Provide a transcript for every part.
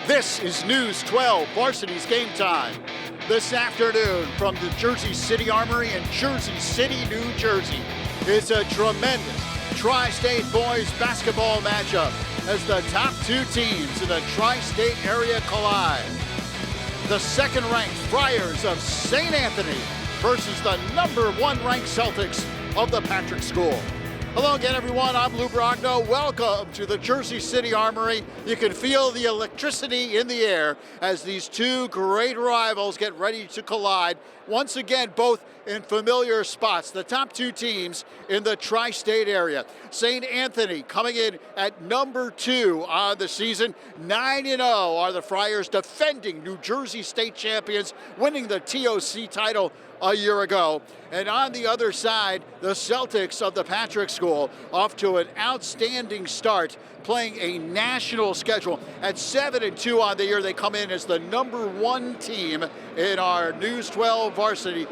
This is News 12, Varsity's Game Time. This afternoon from the Jersey City Armory in Jersey City, New Jersey. It's a tremendous Tri-State boys basketball matchup as the top two teams in the Tri-State area collide. The second-ranked Friars of St. Anthony versus the number one ranked Celtics of the Patrick School. Hello again, everyone. I'm Lou Brogno. Welcome to the Jersey City Armory. You can feel the electricity in the air as these two great rivals get ready to collide. Once again, both in familiar spots, the top two teams in the tri-state area. St. Anthony coming in at number 2 on the season. 9-0 are the Friars, defending New Jersey State champions, winning the TOC title a year ago. And on the other side, the Celtics of the Patrick School, off to an outstanding start, playing a national schedule. At 7-2 on the year, they come in as the number 1 team in our News 12 Varsity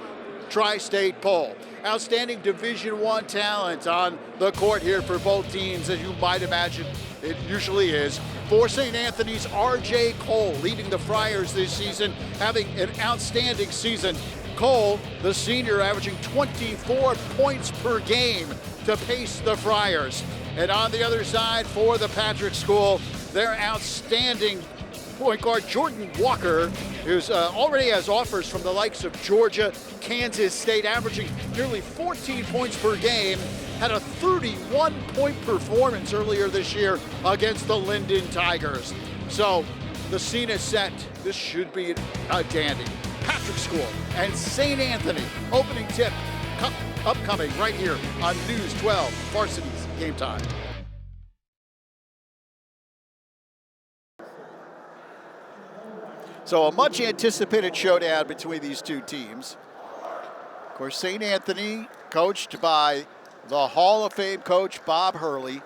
Tri-State poll. Outstanding Division I talent on the court here for both teams, as you might imagine it usually is. For St. Anthony's, R.J. Cole leading the Friars this season, having an outstanding season. Cole, the senior, averaging 24 points per game to pace the Friars. And on the other side for the Patrick School, their outstanding point guard Jordan Walker, who's already has offers from the likes of Georgia, Kansas State, averaging nearly 14 points per game, had a 31-point performance earlier this year against the Linden Tigers. So the scene is set. This should be a dandy. Patrick School and St. Anthony opening tip upcoming right here on News 12 Varsity's Game Time. So a much anticipated showdown between these two teams. Of course, St. Anthony, coached by the Hall of Fame coach Bob Hurley,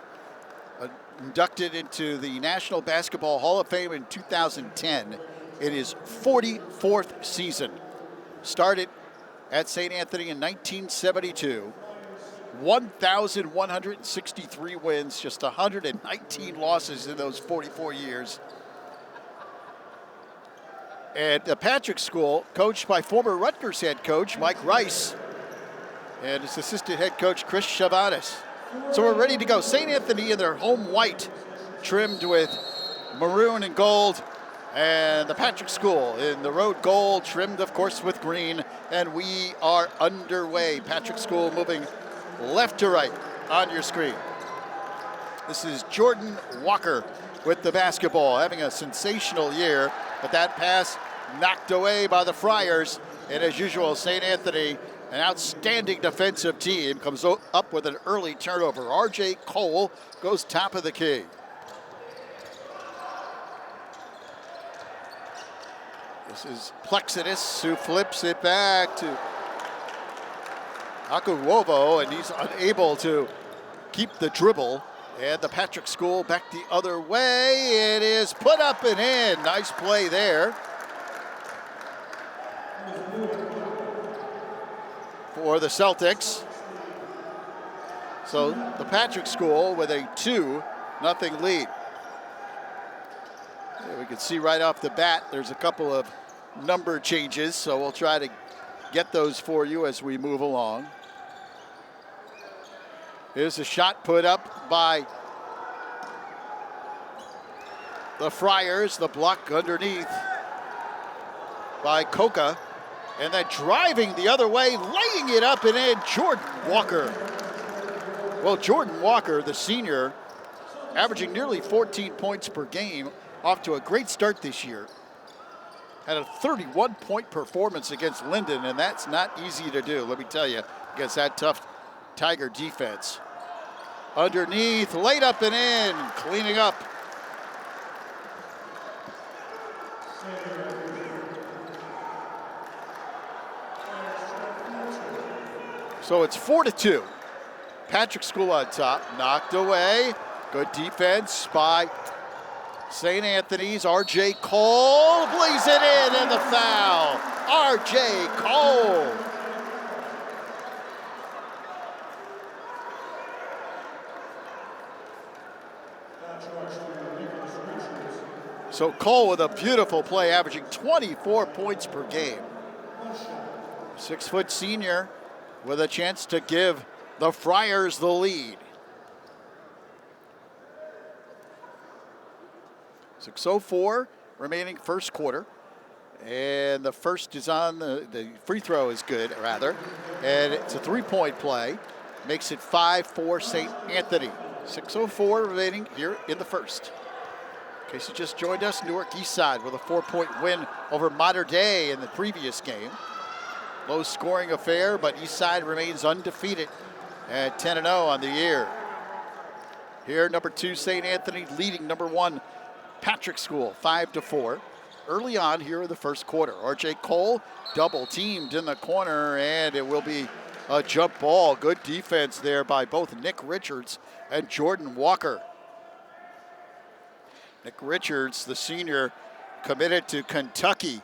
inducted into the National Basketball Hall of Fame in 2010. In his 44th season. Started at St. Anthony in 1972. 1,163 wins, just 119 losses in those 44 years. And the Patrick School, coached by former Rutgers head coach Mike Rice and his assistant head coach Chris Chavanis. So we're ready to go. St. Anthony in their home white, trimmed with maroon and gold. And the Patrick School in the road gold, trimmed, of course, with green. And we are underway. Patrick School moving left to right on your screen. This is Jordan Walker with the basketball, having a sensational year. But that pass knocked away by the Friars. And as usual, St. Anthony, an outstanding defensive team, comes up with an early turnover. R.J. Cole goes top of the key. This is Plexidus, who flips it back to Akuwovo, and he's unable to keep the dribble. And the Patrick School back the other way. It is put up and in. Nice play there for the Celtics. So the Patrick School with a 2-0 lead. We can see right off the bat there's a couple of number changes, so we'll try to get those for you as we move along. Here's a shot put up by the Friars, the block underneath by Coca, and then driving the other way, laying it up and in, Jordan Walker. Well, Jordan Walker, the senior, averaging nearly 14 points per game, off to a great start this year. Had a 31-point performance against Linden, and that's not easy to do, let me tell you, against that tough Tiger defense. Underneath, laid up and in, cleaning up. So it's 4-2. Patrick School on top, knocked away. Good defense by St. Anthony's. R.J. Cole blaze it in, and the foul. R.J. Cole. So Cole with a beautiful play, averaging 24 points per game. 6-foot senior with a chance to give the Friars the lead. 6:04 remaining first quarter. And the first is on, the free throw is good, rather. And it's a three-point play. Makes it 5-4 St. Anthony. 6:04 remaining here in the first. In case you just joined us, Newark Eastside with a 4-point win over Mater Dei in the previous game. Low scoring affair, but Eastside remains undefeated at 10-0 on the year. Here, number 2 St. Anthony leading number 1 Patrick School 5-4. Early on here in the first quarter, R.J. Cole double teamed in the corner, and it will be a jump ball. Good defense there by both Nick Richards and Jordan Walker. Nick Richards, the senior, committed to Kentucky.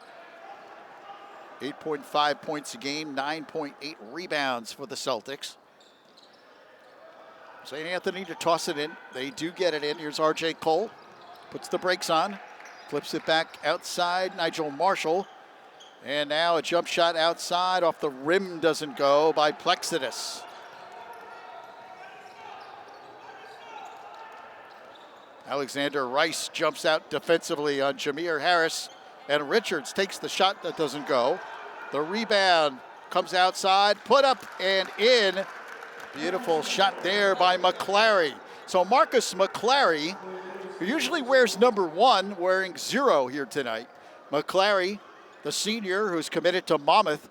8.5 points a game, 9.8 rebounds for the Celtics. St. Anthony to toss it in. They do get it in. Here's R.J. Cole. Puts the brakes on. Flips it back outside, Nigel Marshall. And now a jump shot outside, off the rim, doesn't go, by Plexidus. Alexander Rice jumps out defensively on Jameer Harris, and Richards takes the shot that doesn't go. The rebound comes outside, put up and in. Beautiful shot there by McClary. So Marcus McClary, who usually wears number 1, wearing 0 here tonight. McClary, the senior who's committed to Monmouth,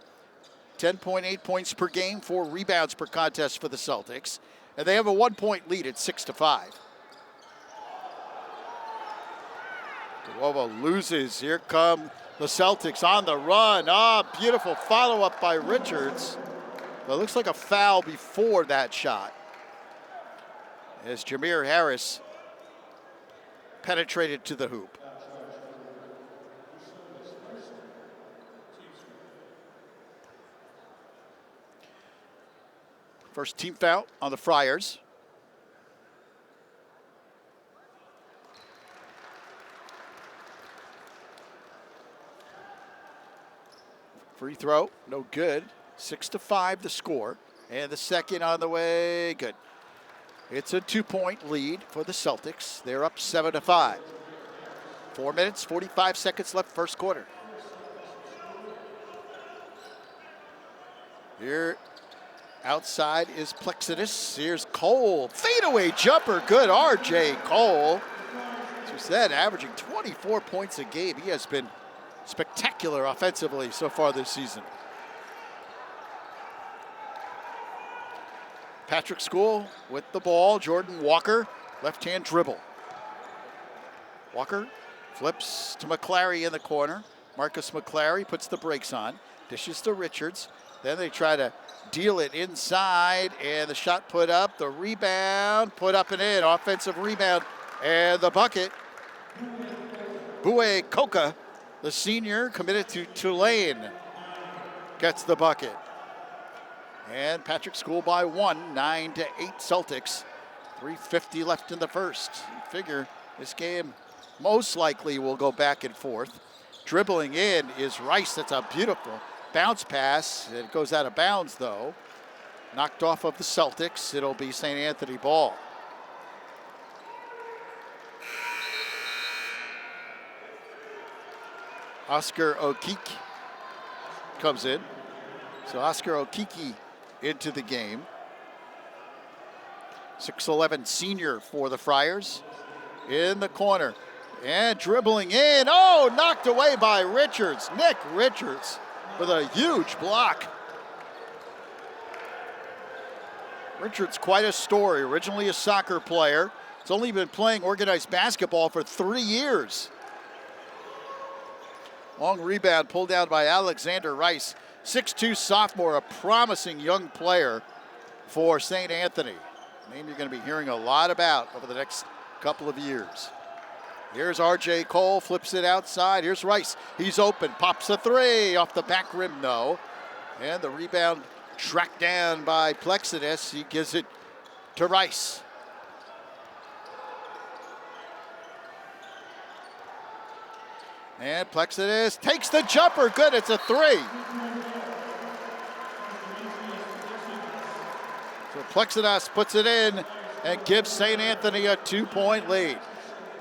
10.8 points per game, 4 rebounds per contest for the Celtics. And they have a 1-point lead at 6-5. Duovo loses. Here come the Celtics on the run. Beautiful follow-up by Richards. But it looks like a foul before that shot, as Jameer Harris penetrated to the hoop. First team foul on the Friars. Free throw, no good. 6-5 the score. And the second on the way, good. It's a 2-point lead for the Celtics. They're up 7-5. 4 minutes, 45 seconds left first quarter. Here outside is Plexidus. Here's Cole. Fadeaway jumper, good. R.J. Cole, as you said, averaging 24 points a game. He has been spectacular offensively so far this season. Patrick School with the ball. Jordan Walker, left-hand dribble. Walker flips to McClary in the corner. Marcus McClary puts the brakes on. Dishes to Richards. Then they try to deal it inside, and the shot put up. The rebound, put up and in. Offensive rebound, and the bucket. Bue Coca, the senior, committed to Tulane, gets the bucket. And Patrick School by 1, 9-8 Celtics. 3:50 left in the first. You figure this game most likely will go back and forth. Dribbling in is Rice. That's a beautiful bounce pass. It goes out of bounds, though. Knocked off of the Celtics. It'll be St. Anthony ball. Oscar Okiki comes in. So Oscar Okiki into the game. 6'11" senior for the Friars. In the corner. And dribbling in. Oh, knocked away by Richards. Nick Richards with a huge block. Richards, quite a story. Originally a soccer player. He's only been playing organized basketball for 3 years. Long rebound pulled down by Alexander Rice. 6'2" sophomore, a promising young player for St. Anthony. A name you're going to be hearing a lot about over the next couple of years. Here's R.J. Cole, flips it outside. Here's Rice. He's open, pops a three off the back rim, no. And the rebound tracked down by Plexidus. He gives it to Rice. And Plexidas takes the jumper. Good, it's a 3. So Plexidas puts it in and gives St. Anthony a 2-point lead.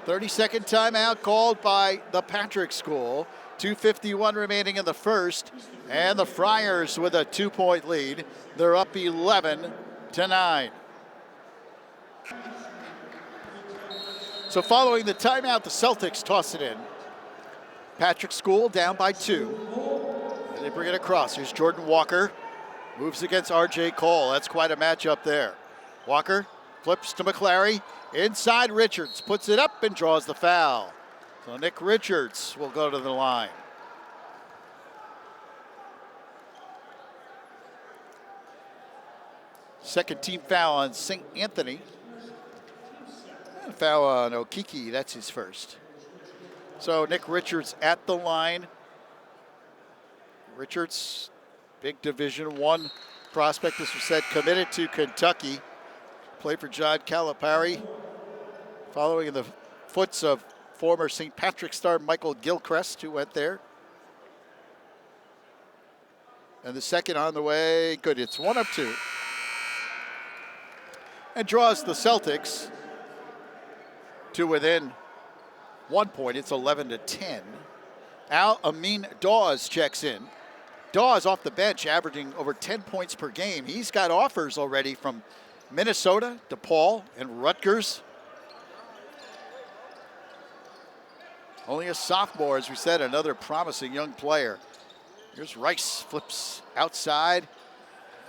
30-second timeout called by the Patrick School. 2:51 remaining in the first. And the Friars with a 2-point lead. They're up 11-9. So following the timeout, the Celtics toss it in. Patrick School down by 2. And they bring it across. Here's Jordan Walker. Moves against R.J. Cole. That's quite a matchup there. Walker flips to McClary. Inside, Richards puts it up and draws the foul. So Nick Richards will go to the line. Second team foul on St. Anthony. And a foul on Okiki, that's his first. So Nick Richards at the line. Richards, big Division I prospect, as we said, committed to Kentucky. Played for John Calipari, following in the footsteps of former St. Patrick's star Michael Gilchrist, who went there. And the second on the way, good, it's 1 of 2. And draws the Celtics to within 1 point. It's 11-10. Al-Amin Dawes checks in. Dawes off the bench, averaging over 10 points per game. He's got offers already from Minnesota, DePaul, and Rutgers. Only a sophomore, as we said, another promising young player. Here's Rice, flips outside.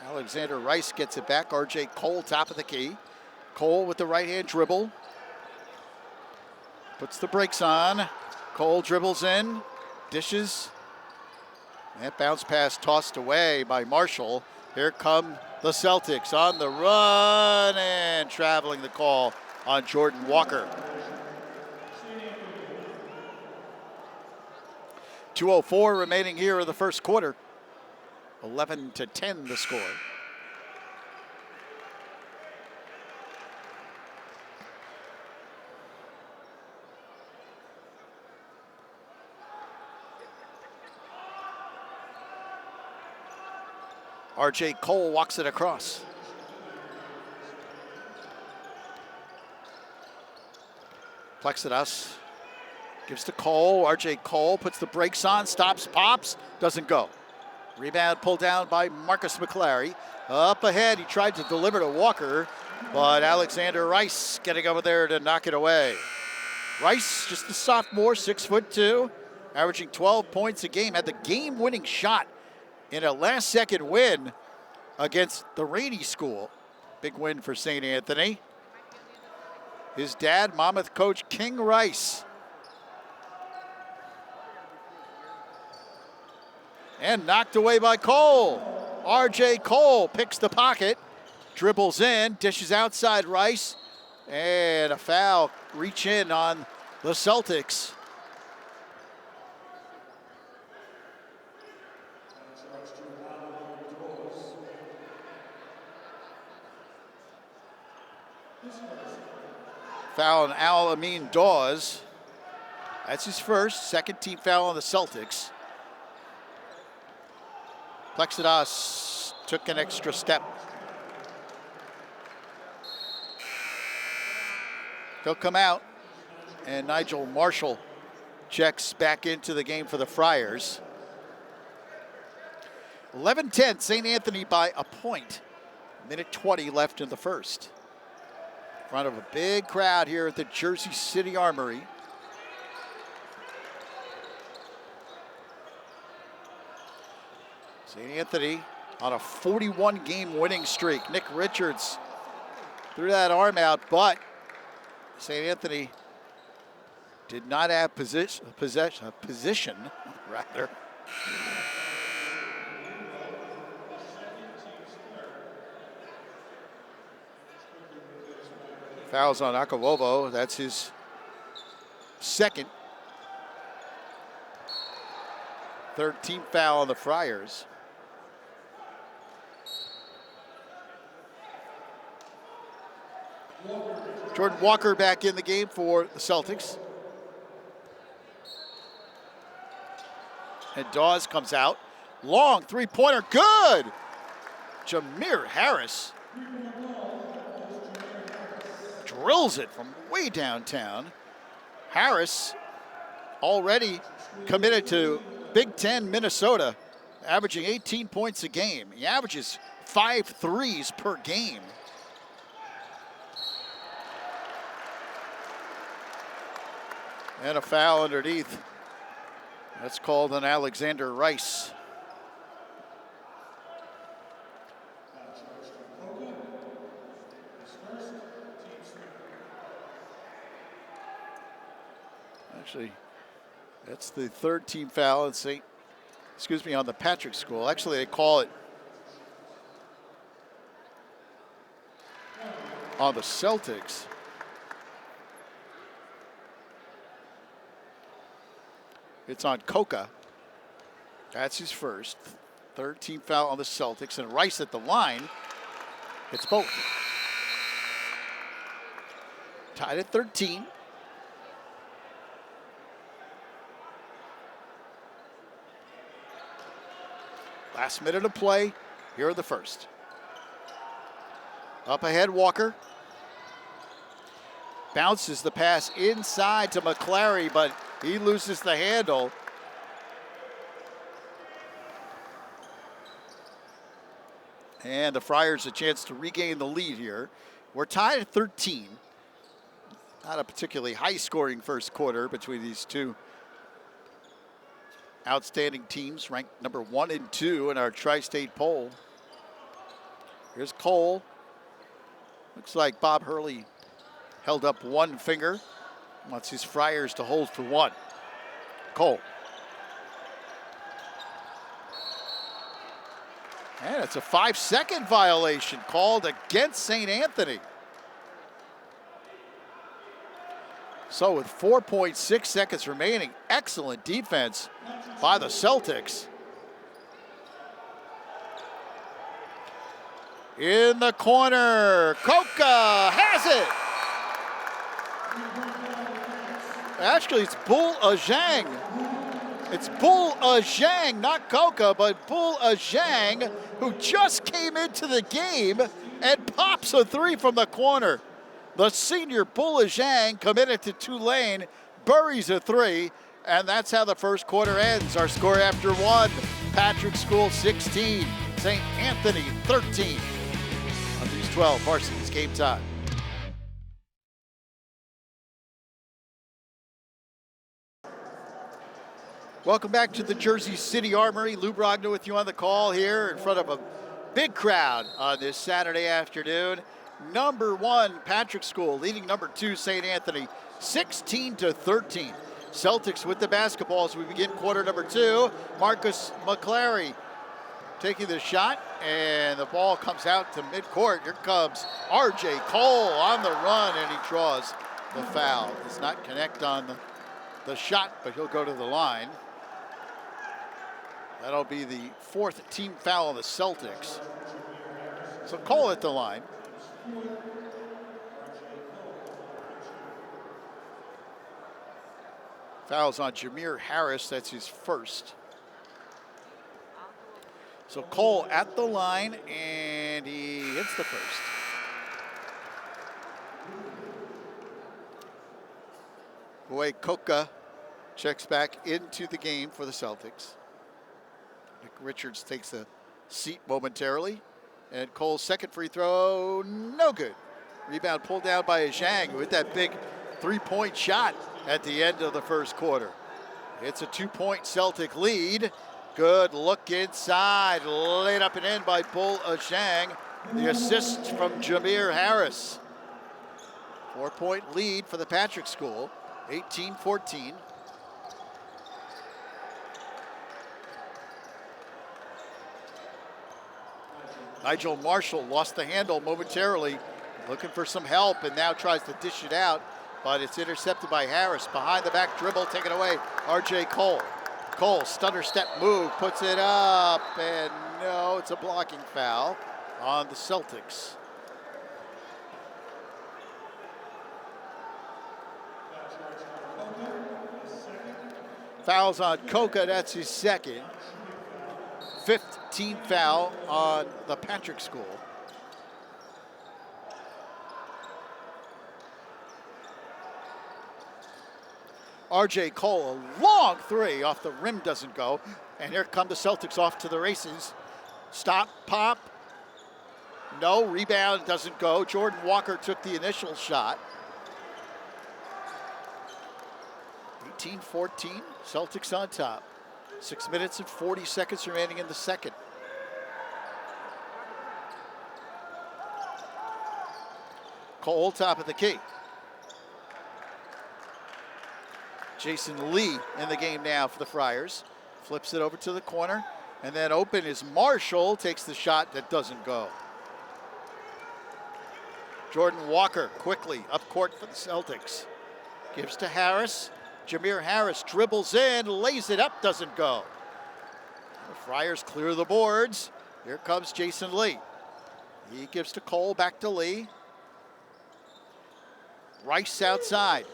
Alexander Rice gets it back. R.J. Cole, top of the key. Cole with the right-hand dribble. Puts the brakes on. Cole dribbles in, dishes. That bounce pass tossed away by Marshall. Here come the Celtics on the run and traveling the call on Jordan Walker. 2:04 remaining here in the first quarter. 11-10 the score. R.J. Cole walks it across. Plexidas gives to Cole. R.J. Cole puts the brakes on, stops, pops, doesn't go. Rebound pulled down by Marcus McClary. Up ahead, he tried to deliver to Walker, but Alexander Rice getting over there to knock it away. Rice, just a sophomore, 6'2", averaging 12 points a game, had the game-winning shot in a last-second win against the Rainey School. Big win for St. Anthony. His dad, Monmouth coach King Rice. And knocked away by Cole. R.J. Cole picks the pocket, dribbles in, dishes outside Rice, and a foul, reach in on the Celtics. Foul on Al-Amin Dawes. That's his first. Second team foul on the Celtics. Plexidas took an extra step. He'll come out, and Nigel Marshall checks back into the game for the Friars. 11-10, St. Anthony by a point. Minute 20 left in the first. In front of a big crowd here at the Jersey City Armory. St. Anthony on a 41-game winning streak. Nick Richards threw that arm out, but St. Anthony did not have position rather. Fouls on Akavovo. That's his second. Third team foul on the Friars. Jordan Walker back in the game for the Celtics. And Dawes comes out. Long three-pointer, good! Jameer Harris drills it from way downtown. Harris already committed to Big Ten Minnesota, averaging 18 points a game. He averages 5 threes per game. And a foul underneath. That's called an Alexander Rice. Actually, that's the third team foul on on the Patrick School. Actually, they call it on the Celtics. It's on Coca. That's his first. Third team foul on the Celtics, and Rice at the line. It's both. Tied at 13. Last minute of play. Here are the first. Up ahead, Walker. Bounces the pass inside to McClary, but he loses the handle. And the Friars a chance to regain the lead here. We're tied at 13. Not a particularly high-scoring first quarter between these two outstanding teams, ranked number 1 and 2 in our tri-state poll. Here's Cole. Looks like Bob Hurley held up one finger. Wants his Friars to hold for one. Cole. And it's a 5-second violation called against St. Anthony. So with 4.6 seconds remaining, excellent defense by the Celtics. In the corner, Coca has it. Actually, it's Bull Ajang. It's Bull Ajang, not Coca, but Bull Ajang, who just came into the game and pops a three from the corner. The senior Bull Ajang, committed to Tulane, buries a three, and that's how the first quarter ends. Our score after one, Patrick School 16, St. Anthony 13. On these 12, Varsity's game time. Welcome back to the Jersey City Armory. Lou Brogna with you on the call here in front of a big crowd on this Saturday afternoon. Number 1, Patrick School, leading number 2, St. Anthony, 16-13. Celtics with the basketball as we begin quarter number 2. Marcus McClary taking the shot, and the ball comes out to midcourt. Here comes R.J. Cole on the run, and he draws the foul. Does not connect on the shot, but he'll go to the line. That'll be the 4th team foul on the Celtics. So Cole at the line. Fouls on Jameer Harris, that's his first. So Cole at the line, and he hits the first. Boy, Coca checks back into the game for the Celtics. Nick Richards takes a seat momentarily. And Cole's second free throw, no good. Rebound pulled down by Zhang with that big three-point shot at the end of the first quarter. It's a 2-point Celtic lead. Good look inside, laid up and in by Bull Zhang. The assist from Jameer Harris. 4-point lead for the Patrick School, 18-14. Nigel Marshall lost the handle momentarily, looking for some help, and now tries to dish it out, but it's intercepted by Harris. Behind the back dribble, taken away, R.J. Cole. Cole, stunner step move, puts it up, and no, it's a blocking foul on the Celtics. Fouls on Coca, that's his second. 5th team foul on the Patrick School. RJ Cole, a long three off the rim, doesn't go. And here come the Celtics off to the races. Stop, pop. No, rebound doesn't go. Jordan Walker took the initial shot. 18-14, Celtics on top. 6 minutes and 40 seconds remaining in the second. Cole, top of the key. Jason Lee in the game now for the Friars. Flips it over to the corner. And then open is Marshall, takes the shot that doesn't go. Jordan Walker quickly up court for the Celtics. Gives to Harris. Jameer Harris dribbles in, lays it up, doesn't go. The Friars clear the boards. Here comes Jason Lee. He gives to Cole, back to Lee. Rice outside.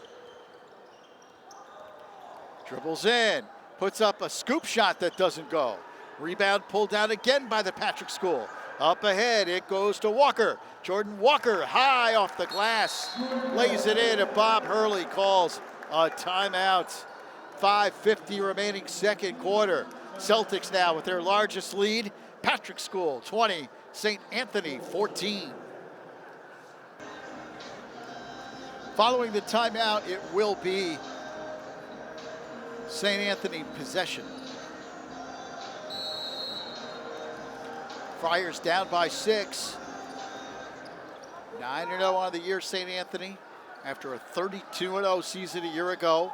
Dribbles in, puts up a scoop shot that doesn't go. Rebound pulled down again by the Patrick School. Up ahead, it goes to Walker. Jordan Walker, high off the glass, lays it in, and Bob Hurley calls a timeout. 5:50 remaining second quarter. Celtics now with their largest lead. Patrick School 20, St. Anthony 14. Following the timeout, it will be St. Anthony possession. Friars down by 6. 9-0 on the year, St. Anthony, after a 32-0 season a year ago.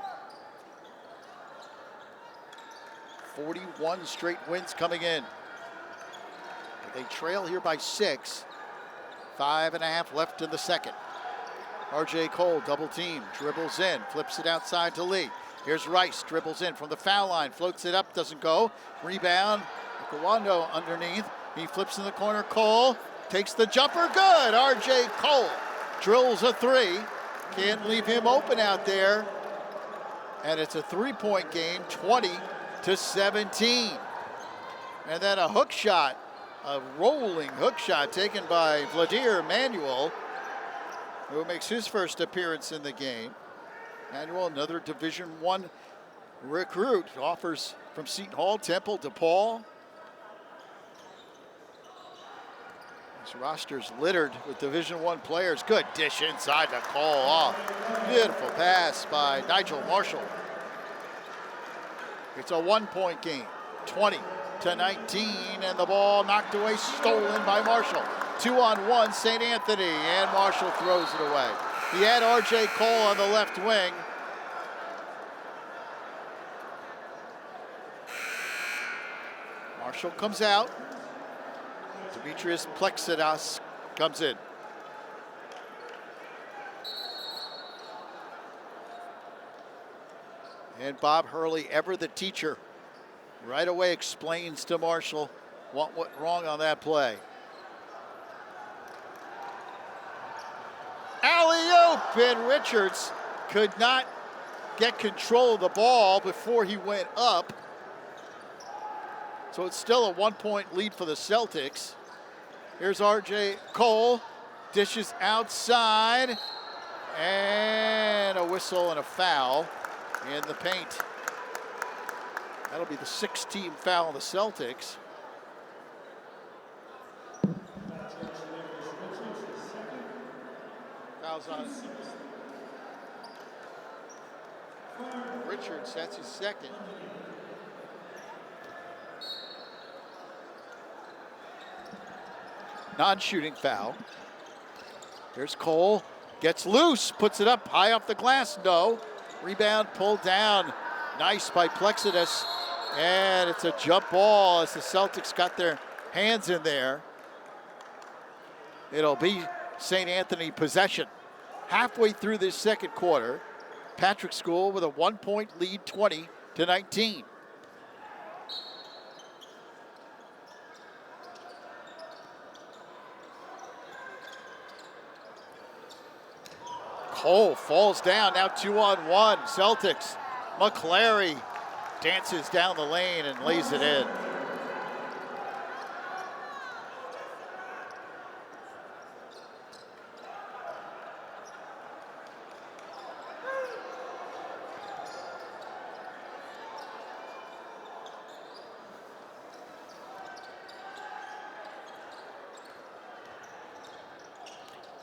41 straight wins coming in. They trail here by 6. 5.5 left in the second. RJ Cole, double team, dribbles in, flips it outside to Lee. Here's Rice, dribbles in from the foul line, floats it up, doesn't go. Rebound, Kawando underneath. He flips in the corner, Cole takes the jumper, good. RJ Cole drills a three. Can't leave him open out there. And it's a three-point game, 20-17. And then a hook shot, a rolling hook shot taken by Vladimir Manuel, who makes his first appearance in the game. Manuel, another Division I recruit, offers from Seton Hall, Temple, DePaul. This roster's littered with Division I players. Good dish inside to Cole off. Beautiful pass by Nigel Marshall. It's a 1-point game, 20-19, and the ball knocked away, stolen by Marshall. 2-on-1, St. Anthony, and Marshall throws it away. He had RJ Cole on the left wing. Marshall comes out. Demetrius Plexidas comes in. And Bob Hurley, ever the teacher, right away explains to Marshall what went wrong on that play. Alley-oop, and Richards could not get control of the ball before he went up. So it's still a 1-point lead for the Celtics. Here's RJ Cole, dishes outside, and a whistle and a foul in the paint. That'll be the 6th team foul on the Celtics. Fouls on Richards, that's his second. Non-shooting foul. There's Cole, gets loose, puts it up high off the glass, no. Rebound pulled down, nice by Plexidas. And it's a jump ball as the Celtics got their hands in there. It'll be St. Anthony possession. Halfway through this second quarter, Patrick School with a 1-point lead, 20-19. Cole falls down, now 2-on-1, Celtics. McClary dances down the lane and lays it in.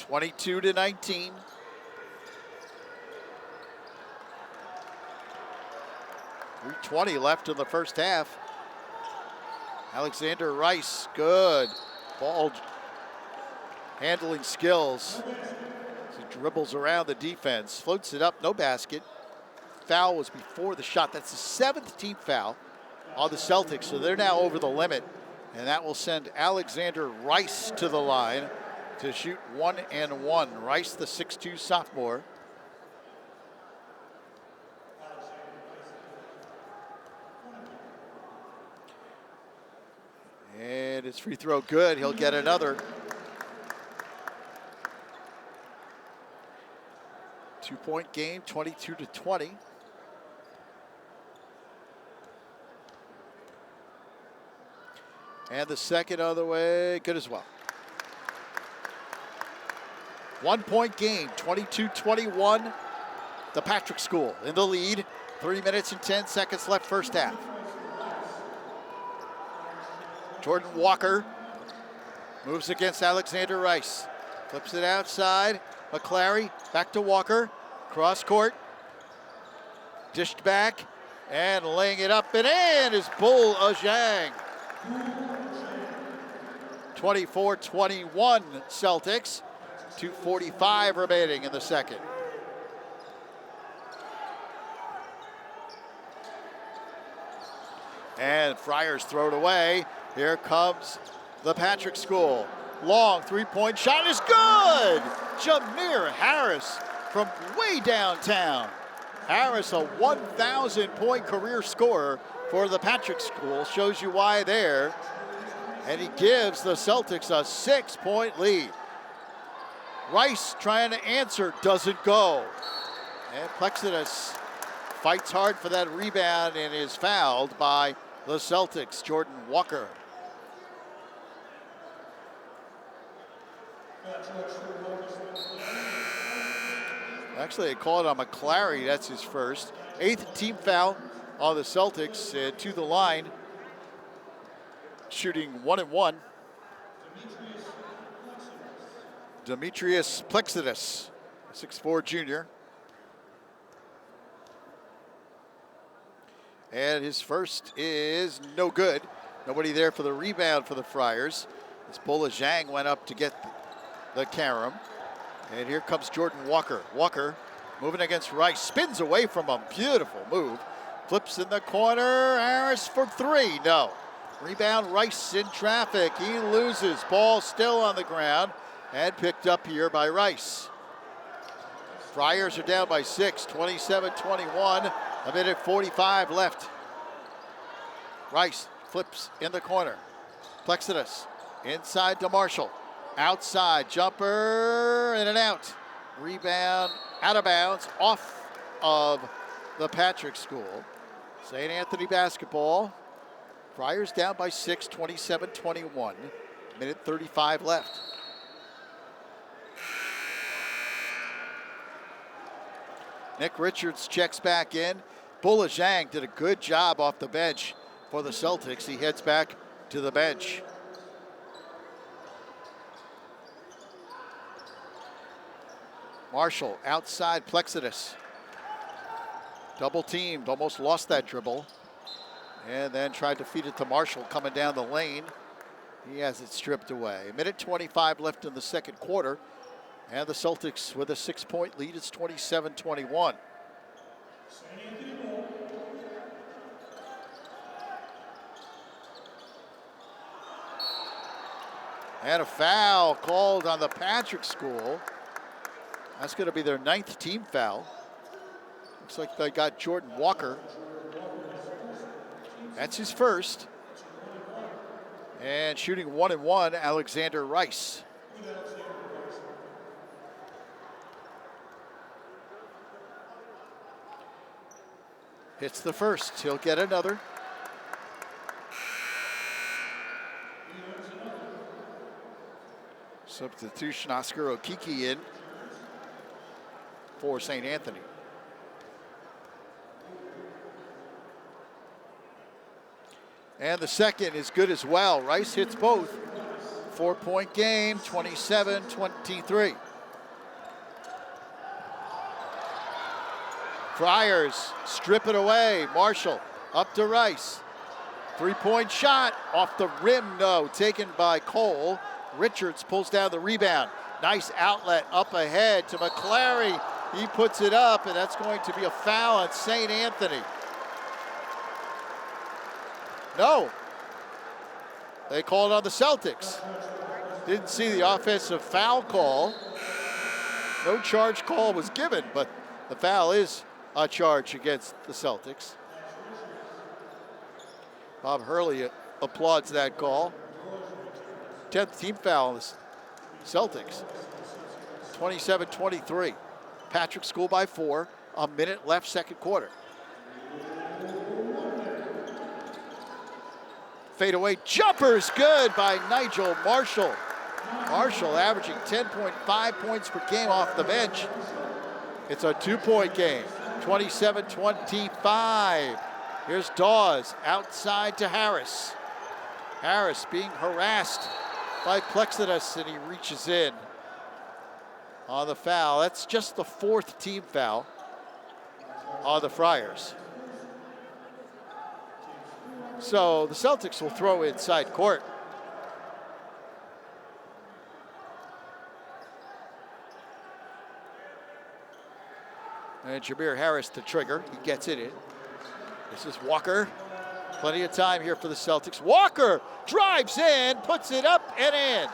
(22-19). .320 left in the first half. Alexander Rice, good ball handling skills. He dribbles around the defense, floats it up, no basket. Foul was before the shot. That's the 7th team foul on the Celtics, so they're now over the limit. And that will send Alexander Rice to the line to shoot 1 and 1. Rice, the 6'2" sophomore. And his free throw good. He'll get another. 2-point game, 22-20. And the second on the way, good as well. 1-point game, 22-21. The Patrick School in the lead. 3 minutes and 10 seconds left first half. Jordan Walker moves against Alexander Rice. Flips it outside. McClary back to Walker. Cross court. Dished back and laying it up and in is Bull Zhang. 24-21 Celtics. 2:45 remaining in the second. And Friars throw it away. Here comes the Patrick School. Long three-point shot is good. Jameer Harris from way downtown. Harris, a 1,000-point career scorer for the Patrick School. Shows you why there. And he gives the Celtics a 6-point lead. Rice trying to answer, doesn't go. And Plexidus fights hard for that rebound and is fouled by the Celtics, Jordan Walker. Actually, they called on McClary, that's his first. 8th team foul on the Celtics, to the line. Shooting 1 and 1. Demetrius Plexidus, 6'4" junior. And his first is no good. Nobody there for the rebound for the Friars. As Bull Zhang went up to get the carom. And here comes Jordan Walker. Walker moving against Rice, spins away from him. Beautiful move. Flips in the corner. Harris for 3. No. Rebound, Rice in traffic. He loses. Ball still on the ground and picked up here by Rice. Friars are down by 6, 27-21. A minute 45 left. Rice flips in the corner. Plexidus inside to Marshall. Outside jumper in and out. Rebound out of bounds off of the Patrick School. St. Anthony basketball. Friars down by 6, 27-21. Minute 35 left. Nick Richards checks back in. Bull Zhang did a good job off the bench for the Celtics. He heads back to the bench. Marshall outside Plexidus. Double teamed, almost lost that dribble. And then tried to feed it to Marshall coming down the lane. He has it stripped away. A minute 25 left in the second quarter. And the Celtics with a 6-point lead. It's 27-21. And a foul called on the Patrick School. That's going to be their 9th team foul. Looks like they got Jordan Walker. That's his first. And shooting 1 and 1, Alexander Rice. Hits the first. He'll get another. Substitution Oscar Okiki in for St. Anthony. And the second is good as well. Rice hits both. 4-point game, 27-23. Friars strip it away. Marshall up to Rice. 3-point shot off the rim, no. Taken by Cole. Richards pulls down the rebound. Nice outlet up ahead to McClary. He puts it up, and that's going to be a foul on St. Anthony. No. They called on the Celtics. Didn't see the offensive foul call. No charge call was given, but the foul is a charge against the Celtics. Bob Hurley applauds that call. 10th team foul on the Celtics. 27-23. Patrick School by 4. A minute left, second quarter. Fadeaway jumper is good by Nigel Marshall. Marshall averaging 10.5 points per game off the bench. It's a 2-point game, 27-25. Here's Dawes outside to Harris. Harris being harassed by Plexidus, and he reaches in on the foul. That's just the 4th team foul on the Friars. So the Celtics will throw inside court. And Jameer Harris to trigger. He gets it in. This is Walker. Plenty of time here for the Celtics. Walker drives in, puts it up and in.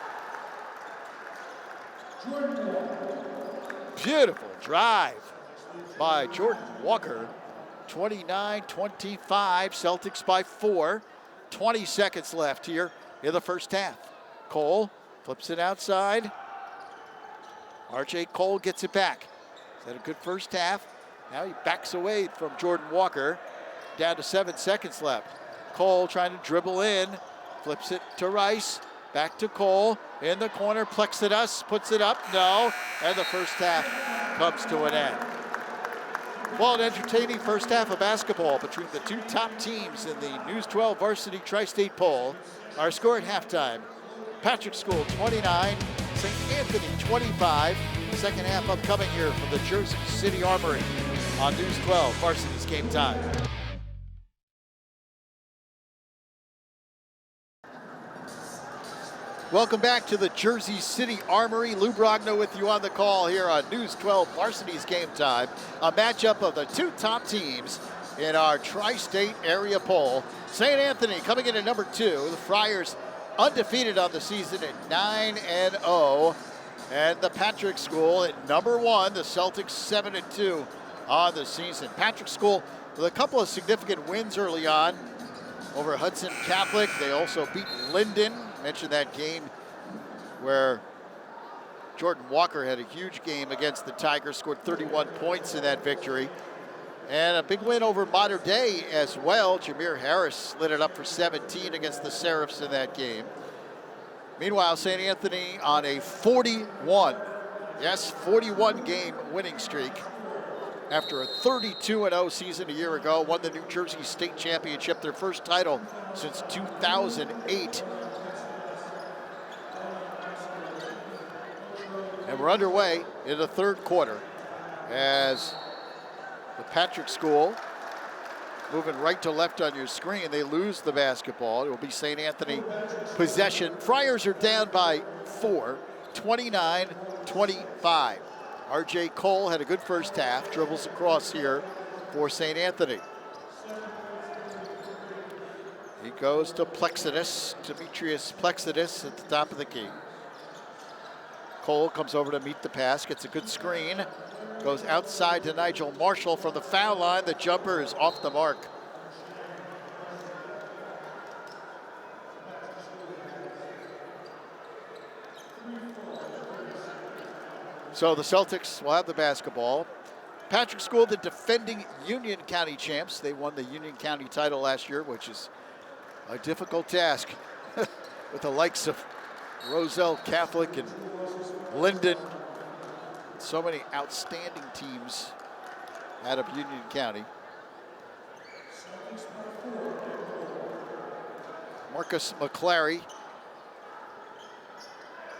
Beautiful drive by Jordan Walker. 29-25, Celtics by 4. 20 seconds left here in the first half. Cole flips it outside. RJ Cole gets it back. He's had a good first half. Now he backs away from Jordan Walker. Down to 7 seconds left. Cole trying to dribble in. Flips it to Rice. Back to Cole. In the corner, Plexidus puts it up. No. And the first half comes to an end. Well, an entertaining first half of basketball between the two top teams in the News 12 Varsity Tri-State Poll. Our score at halftime, Patrick School 29, St. Anthony 25. Second half upcoming here from the Jersey City Armory on News 12 Varsity's Game Time. Welcome back to the Jersey City Armory. Lou Brogna with you on the call here on News 12 Varsity's Game Time. A matchup of the two top teams in our tri-state area poll. St. Anthony coming in at number 2. The Friars undefeated on the season at 9-0. And the Patrick School at number 1. The Celtics 7-2 on the season. Patrick School with a couple of significant wins early on over Hudson Catholic. They also beat Linden. Mentioned that game where Jordan Walker had a huge game against the Tigers, scored 31 points in that victory. And a big win over Mater Dei as well. Jameer Harris lit it up for 17 against the Seraphs in that game. Meanwhile, St. Anthony on a 41 game winning streak. After a 32-0 season a year ago, won the New Jersey State Championship, their first title since 2008. And we're underway in the third quarter as the Patrick School, moving right to left on your screen, they lose the basketball. It will be St. Anthony possession. Friars are down by 4, 29-25. RJ Cole had a good first half, dribbles across here for St. Anthony. He goes to Plexidus, Demetrius Plexidus at the top of the key. Cole comes over to meet the pass, gets a good screen, goes outside to Nigel Marshall from the foul line. The jumper is off the mark. So the Celtics will have the basketball. Patrick School, the defending Union County champs. They won the Union County title last year, which is a difficult task with the likes of Roselle Catholic and Linden. So many outstanding teams out of Union County. Marcus McClary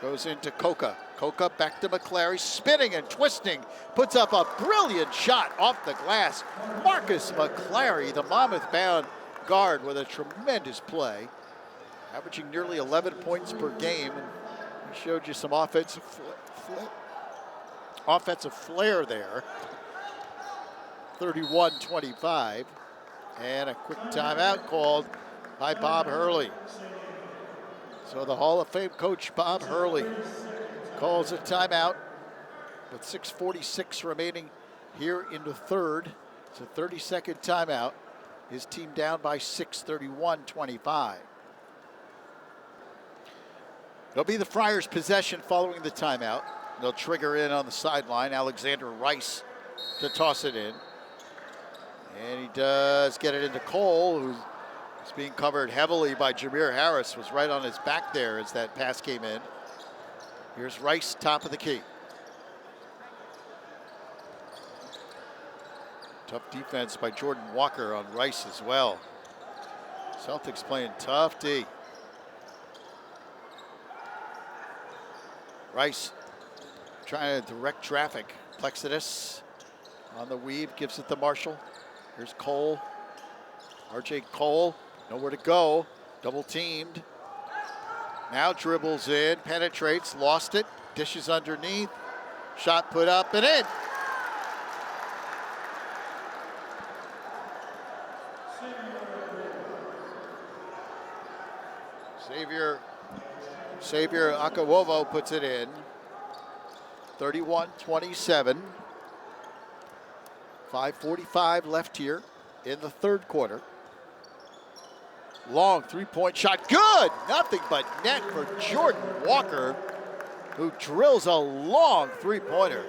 goes into Coca. Coca back to McClary, spinning and twisting, puts up a brilliant shot off the glass. Marcus McClary, the Monmouth-bound guard, with a tremendous play, averaging nearly 11 points per game. And he showed you some offensive flair there. 31-25, and a quick timeout called by Bob Hurley. So the Hall of Fame coach, Bob Hurley, calls a timeout with 6:46 remaining here in the third. It's a 30-second timeout. His team down by 6, 31-25. It'll be the Friars' possession following the timeout. They'll trigger in on the sideline. Alexander Rice to toss it in. And he does get it into Cole, who's being covered heavily by Jameer Harris, was right on his back there as that pass came in. Here's Rice, top of the key. Tough defense by Jordan Walker on Rice as well. Celtics playing tough D. Rice trying to direct traffic. Plexidus on the weave, gives it to Marshall. Here's Cole. RJ Cole, nowhere to go. Double teamed. Now dribbles in, penetrates, lost it, dishes underneath. Shot put up and in. Xavier Akawovo puts it in. 31-27. 5:45 left here in the third quarter. Long three-point shot, good! Nothing but net for Jordan Walker, who drills a long three-pointer.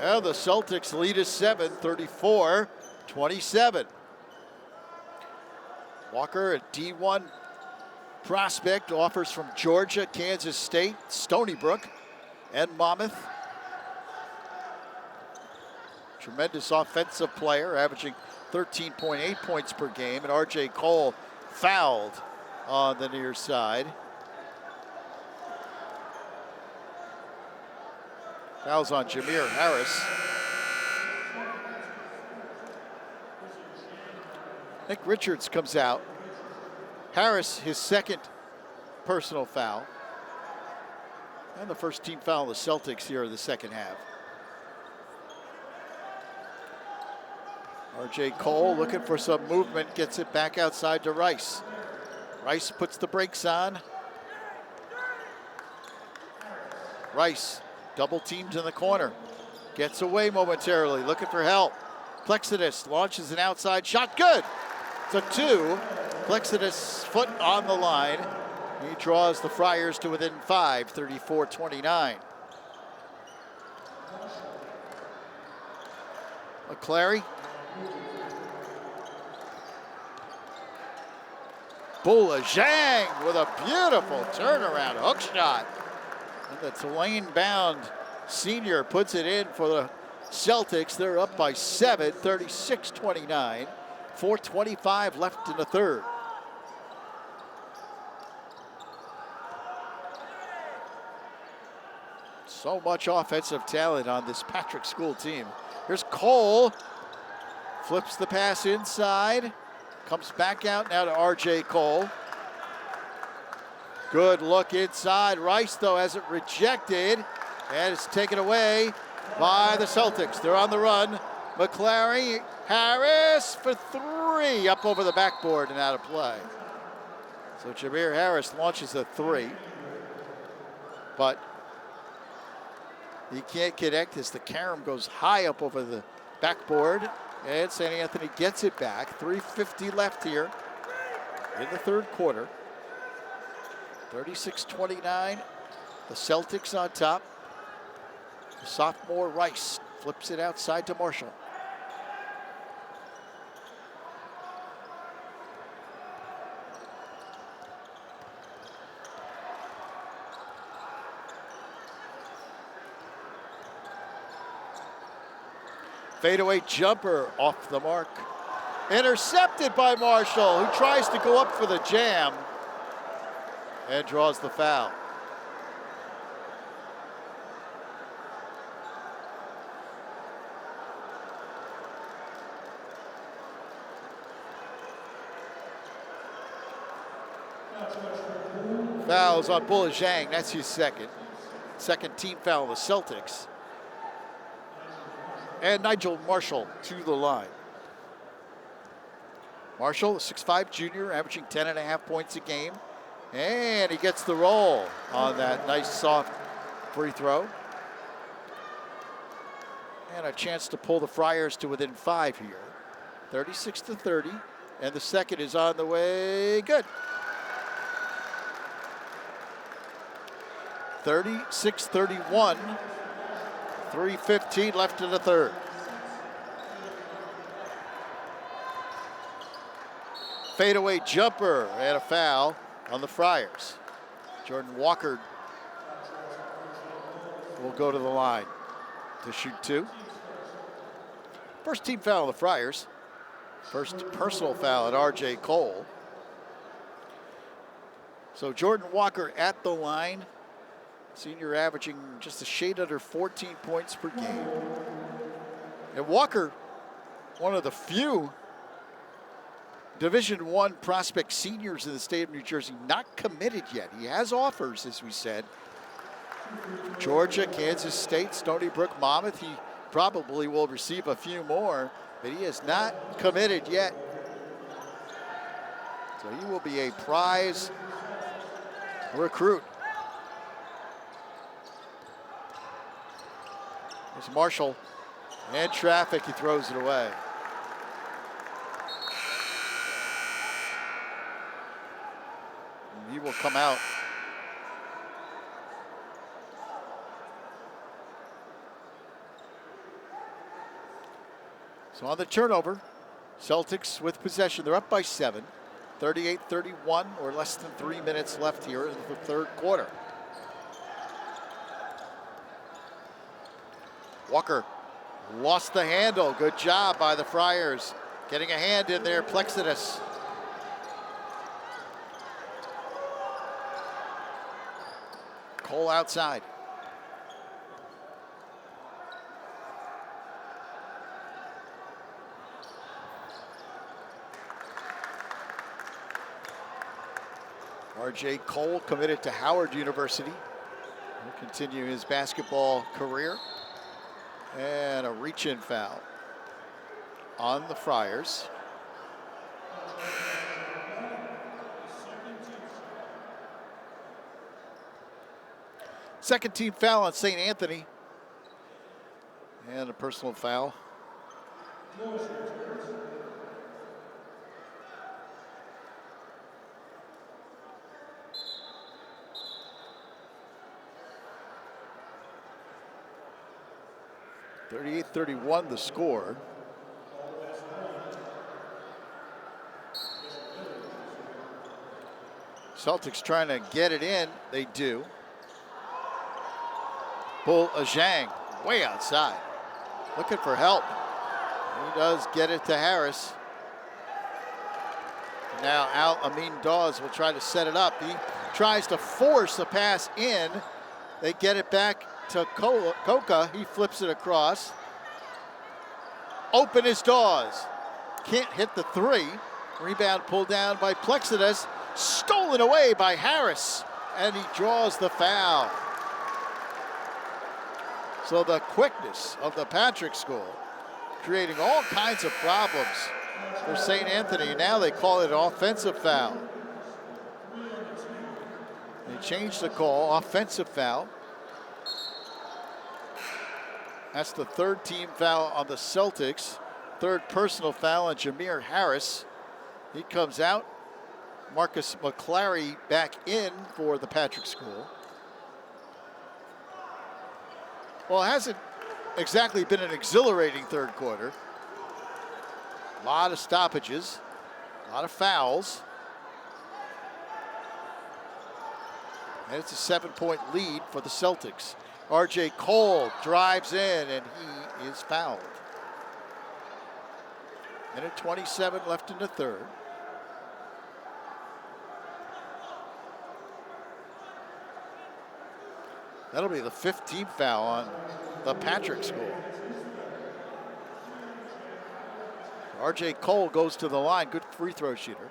And the Celtics lead is 7, 34-27. Walker, a D1 prospect, offers from Georgia, Kansas State, Stony Brook, and Monmouth. Tremendous offensive player, averaging 13.8 points per game, and RJ Cole fouled on the near side. Fouls on Jameer Harris. Nick Richards comes out. Harris, his second personal foul. And the first team foul of the Celtics here in the second half. RJ Cole looking for some movement, gets it back outside to Rice. Rice puts the brakes on. Rice double teamed in the corner. Gets away momentarily, looking for help. Plexidus launches an outside shot, good! It's a 2. Plexidus foot on the line. He draws the Friars to within 5, 34-29. McClary. Bula Zhang with a beautiful turnaround hook shot. And the Tulane-bound senior puts it in for the Celtics. They're up by 7, 36-29. 4:25 left in the third. So much offensive talent on this Patrick School team. Here's Cole. Flips the pass inside. Comes back out now to RJ Cole. Good look inside. Rice, though, has it rejected. And it's taken away by the Celtics. They're on the run. McClary, Harris for 3. Up over the backboard and out of play. So Jameer Harris launches a 3. But he can't connect as the carom goes high up over the backboard. And St. Anthony gets it back. 3:50 left here in the third quarter. 36-29. The Celtics on top. The sophomore Rice Flips it outside to Marshall. Fadeaway jumper off the mark. Intercepted by Marshall, who tries to go up for the jam and draws the foul. Fouls on Bull Zhang, that's his second. Second team foul of the Celtics. And Nigel Marshall to the line. Marshall, a 6'5" junior, averaging 10.5 points a game. And he gets the roll on that nice soft free throw. And a chance to pull the Friars to within 5 here. 36-30, and the second is on the way, good. 36-31, 3:15 left in the third. Fadeaway jumper and a foul on the Friars. Jordan Walker will go to the line to shoot two. First team foul on the Friars. First personal foul at R.J. Cole. So Jordan Walker at the line. Senior averaging just a shade under 14 points per game. And Walker, one of the few Division I prospect seniors in the state of New Jersey, not committed yet. He has offers, as we said. Georgia, Kansas State, Stony Brook, Monmouth. He probably will receive a few more, but he is not committed yet. So he will be a prize recruit. There's Marshall, and traffic, he throws it away. And he will come out. So on the turnover, Celtics with possession. They're up by 7, 38-31, or less than 3 minutes left here in the third quarter. Walker lost the handle. Good job by the Friars. Getting a hand in there, Plexidus. Cole outside. R.J. Cole committed to Howard University. He'll continue his basketball career. And a reach-in foul on the Friars. Second team foul on St. Anthony. And a personal foul. (38-31) the score. Celtics trying to get it in. They do. Bull Zhang way outside, looking for help. He does get it to Harris. Now Al Amin Dawes will try to set it up. He tries to force a pass in. They get it back to Coca. He flips it across. Open is Dawes. Can't hit the three. Rebound pulled down by Plexidus. Stolen away by Harris. And he draws the foul. So the quickness of the Patrick School creating all kinds of problems for St. Anthony. Now they call it an offensive foul. They changed the call, offensive foul. That's the third team foul on the Celtics. Third personal foul on Jameer Harris. He comes out. Marcus McClary back in for the Patrick School. Well, it hasn't exactly been an exhilarating third quarter. A lot of stoppages, a lot of fouls. And it's a 7-point lead for the Celtics. R.J. Cole drives in and he is fouled. Minute 27 left in the third. That'll be the 15th foul on the Patrick School. R.J. Cole goes to the line, good free throw shooter.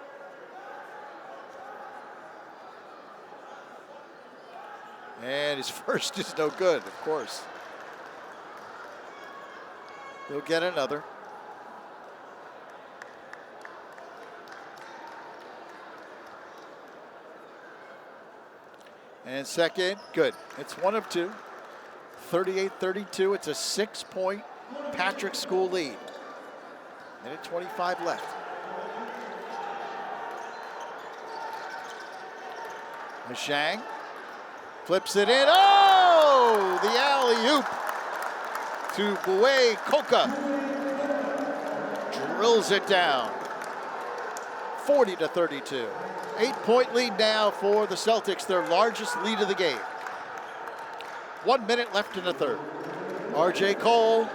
And his first is no good, of course. He'll get another. And second, good. It's 1 of 2. 38-32. It's a 6-point Patrick School lead. Minute 25 left. Zhang flips it in. Oh! The alley-oop to Bue Koka. Drills it down. 40-32. 8-point lead now for the Celtics, their largest lead of the game. 1 minute left in the third. R.J. Cole.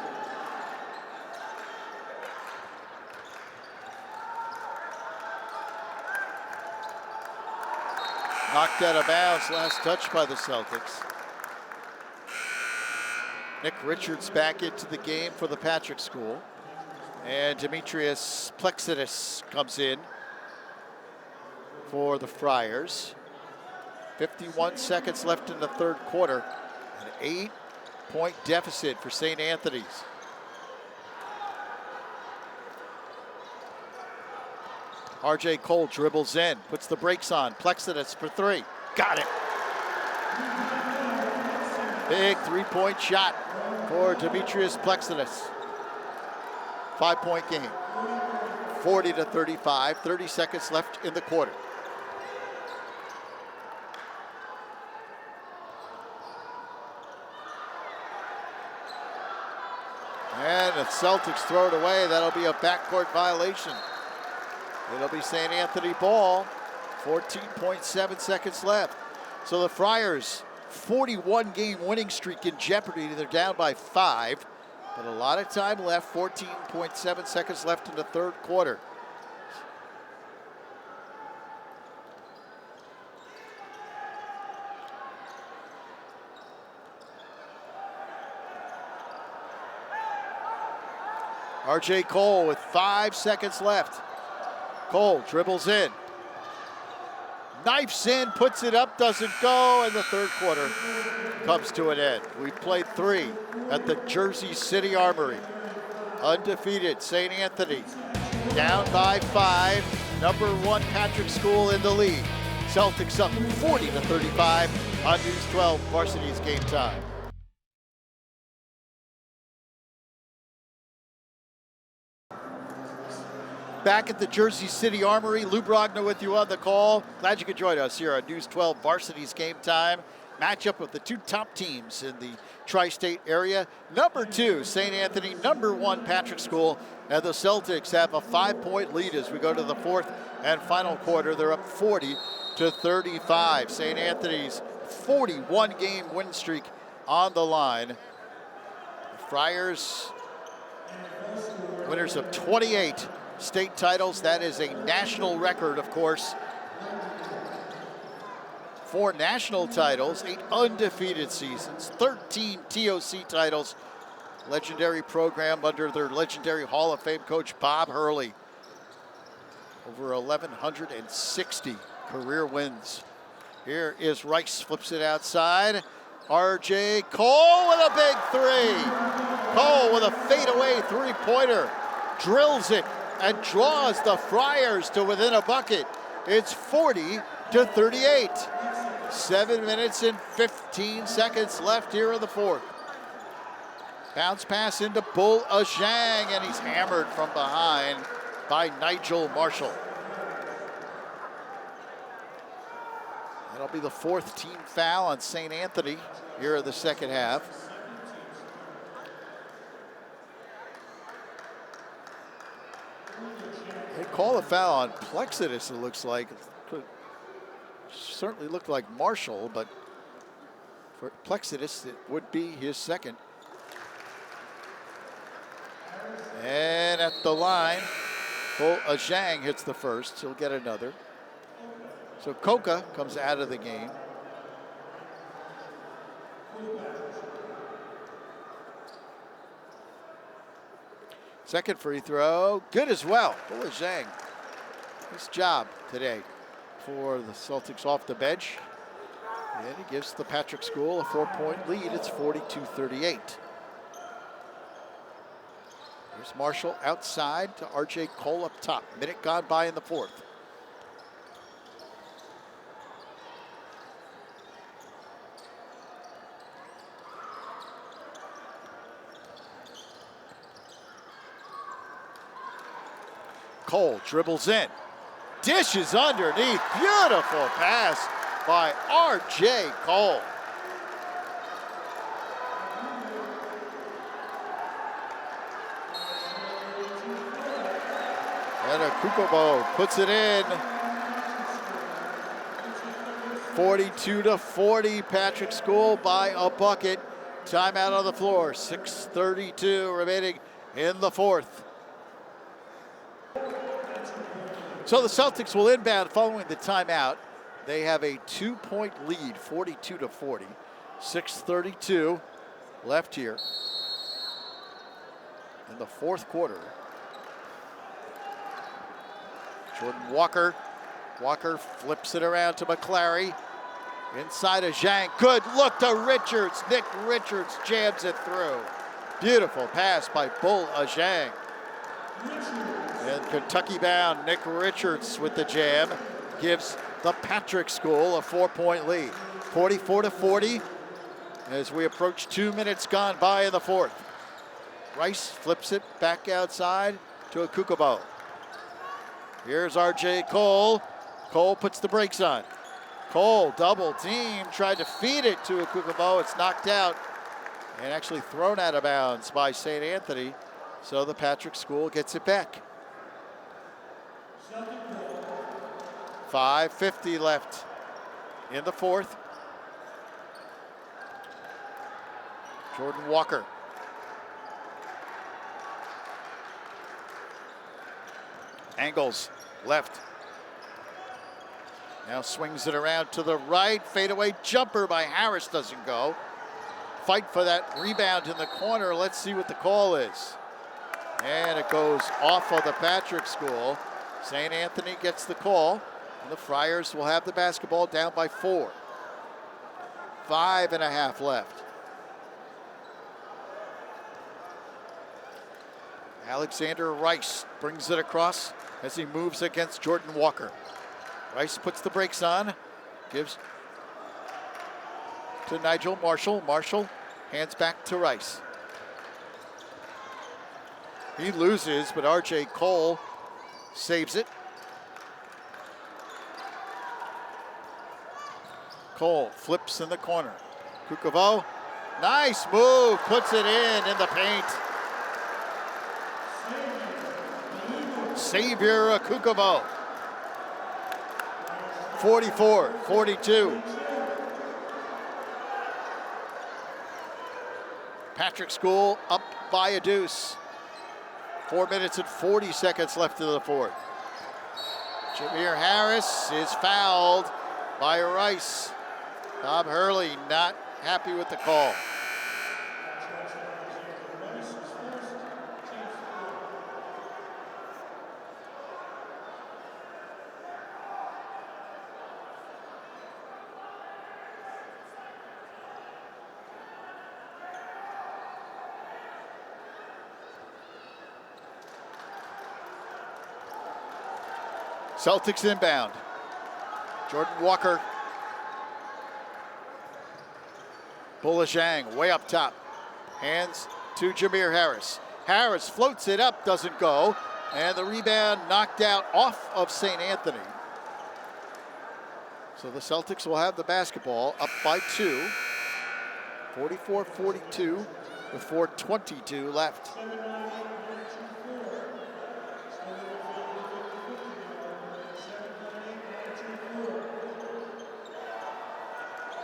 Knocked out of bounds, last touch by the Celtics. Nick Richards back into the game for the Patrick School. And Demetrius Plexidis comes in for the Friars. 51 seconds left in the third quarter. An 8-point deficit for St. Anthony's. R.J. Cole dribbles in, puts the brakes on. Plexidis for 3. Got it. Big 3-point shot for Demetrius Plexidis. 5-point game. 40-35, 30 seconds left in the quarter. And the Celtics throw it away. That'll be a backcourt violation. It'll be St. Anthony ball. 14.7 seconds left. So the Friars, 41-game winning streak in jeopardy. They're down by 5, but a lot of time left. 14.7 seconds left in the third quarter. R.J. Cole with 5 seconds left. Cole dribbles in. Knifes in, puts it up, doesn't go, and the third quarter comes to an end. We played 3 at the Jersey City Armory. Undefeated St. Anthony, down by 5. Number 1 Patrick School in the league. Celtics up 40-35 on News 12, Varsity's Game Time. Back at the Jersey City Armory, Lou Brogna with you on the call. Glad you could join us here on News 12 Varsity's Game Time. Matchup of the 2 top teams in the tri-state area. Number 2, St. Anthony. Number 1, Patrick School. And the Celtics have a 5-point lead as we go to the fourth and final quarter. They're up 40-35. St. Anthony's 41-game win streak on the line. The Friars, winners of 28 state titles. That is a national record, of course. 4 national titles, 8 undefeated seasons, 13 TOC titles. Legendary program under their legendary Hall of Fame coach, Bob Hurley. Over 1,160 career wins. Here is Rice, flips it outside. R.J. Cole with a big 3. Cole with a fadeaway 3-pointer. Drills it and draws the Friars to within a bucket. It's 40-38. 7 minutes and 15 seconds left here in the fourth. Bounce pass into Bull Zhang, and he's hammered from behind by Nigel Marshall. That'll be the 4th team foul on St. Anthony here in the second half. They call a foul on Plexidus, it looks like. It could certainly look like Marshall, but for Plexidus, it would be his second. And at the line, Zhang hits the first. He'll get another. So Coca comes out of the game. Second free throw, good as well. Zhang, nice job today for the Celtics off the bench. And he gives the Patrick School a 4-point lead. It's 42-38. Here's Marshall outside to R.J. Cole up top. Minute gone by in the fourth. Cole dribbles in, dishes underneath. Beautiful pass by R.J. Cole. And Kukoc puts it in. 42-40, Patrick School by a bucket. Timeout on the floor, 6:32 remaining in the fourth. So the Celtics will inbound following the timeout. They have a 2-point lead, 42-40. 6:32 left here in the fourth quarter. Jordan Walker. Walker flips it around to McClary. Inside of Zhang. Good look to Richards. Nick Richards jams it through. Beautiful pass by Bull Zhang. And Kentucky-bound Nick Richards with the jam gives the Patrick School a 4-point lead. 44-40 as we approach 2 minutes gone by in the fourth. Rice flips it back outside to Kukoc. Here's R.J. Cole. Cole puts the brakes on. Cole, double team, tried to feed it to Kukoc. It's knocked out and actually thrown out of bounds by St. Anthony. So the Patrick School gets it back. 5:50 left in the fourth. Jordan Walker. Angles left. Now swings it around to the right. Fadeaway jumper by Harris doesn't go. Fight for that rebound in the corner. Let's see what the call is. And it goes off of the Patrick School. St. Anthony gets the call. And the Friars will have the basketball down by 4. 5.5 left. Alexander Rice brings it across as he moves against Jordan Walker. Rice puts the brakes on, gives to Nigel Marshall. Marshall hands back to Rice. He loses, but R.J. Cole saves it. Cole flips in the corner. Kukoc, nice move, puts it in the paint. Xavier Kukoc. 44-42. Patrick School up by a deuce. 4 minutes and 40 seconds left in the fourth. Jameer Harris is fouled by Rice. Bob Hurley not happy with the call. Celtics inbound. Jordan Walker. Zhang way up top. Hands to Jameer Harris. Harris floats it up, doesn't go. And the rebound knocked out off of St. Anthony. So the Celtics will have the basketball up by 2. 44-42 with 4:22 left.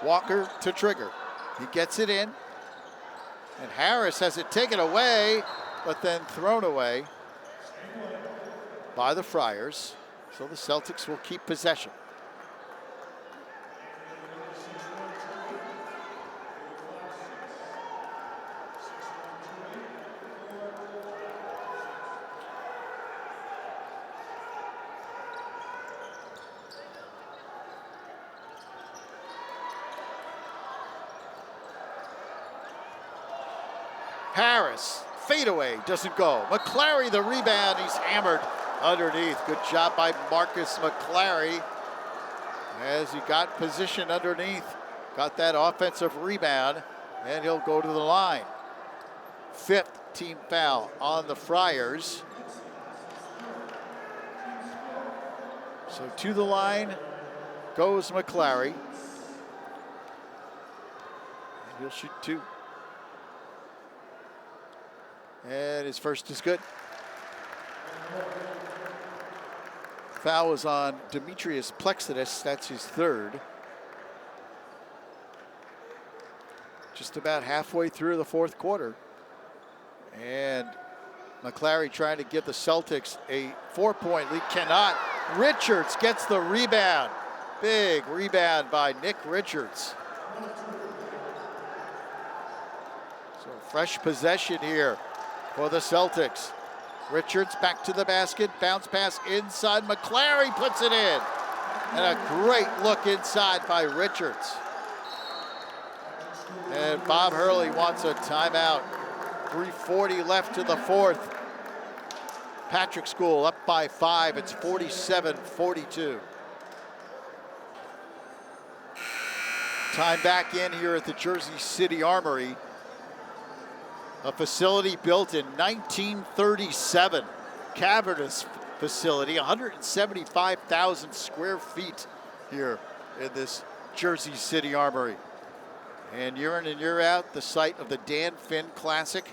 Walker to trigger. He gets it in. And Harris has it taken away, but then thrown away by the Friars. So the Celtics will keep possession. Harris, fadeaway, doesn't go. McClary, the rebound, he's hammered underneath. Good job by Marcus McClary as he got position underneath. Got that offensive rebound, and he'll go to the line. 5th team foul on the Friars. So to the line goes McClary. And he'll shoot 2. And his first is good. Foul was on Demetrius Plexidis. That's his 3rd. Just about halfway through the 4th quarter. And McClary trying to give the Celtics a 4-point lead. Cannot. Richards gets the rebound. Big rebound by Nick Richards. So fresh possession here for the Celtics. Richards back to the basket, bounce pass inside, McClary puts it in. And a great look inside by Richards. And Bob Hurley wants a timeout. 3:40 left in the 4th. Patrick School up by 5, it's 47-42. Time back in here at the Jersey City Armory. A facility built in 1937. Cavernous facility, 175,000 square feet here in this Jersey City Armory. And year in and year out, the site of the Dan Finn Classic.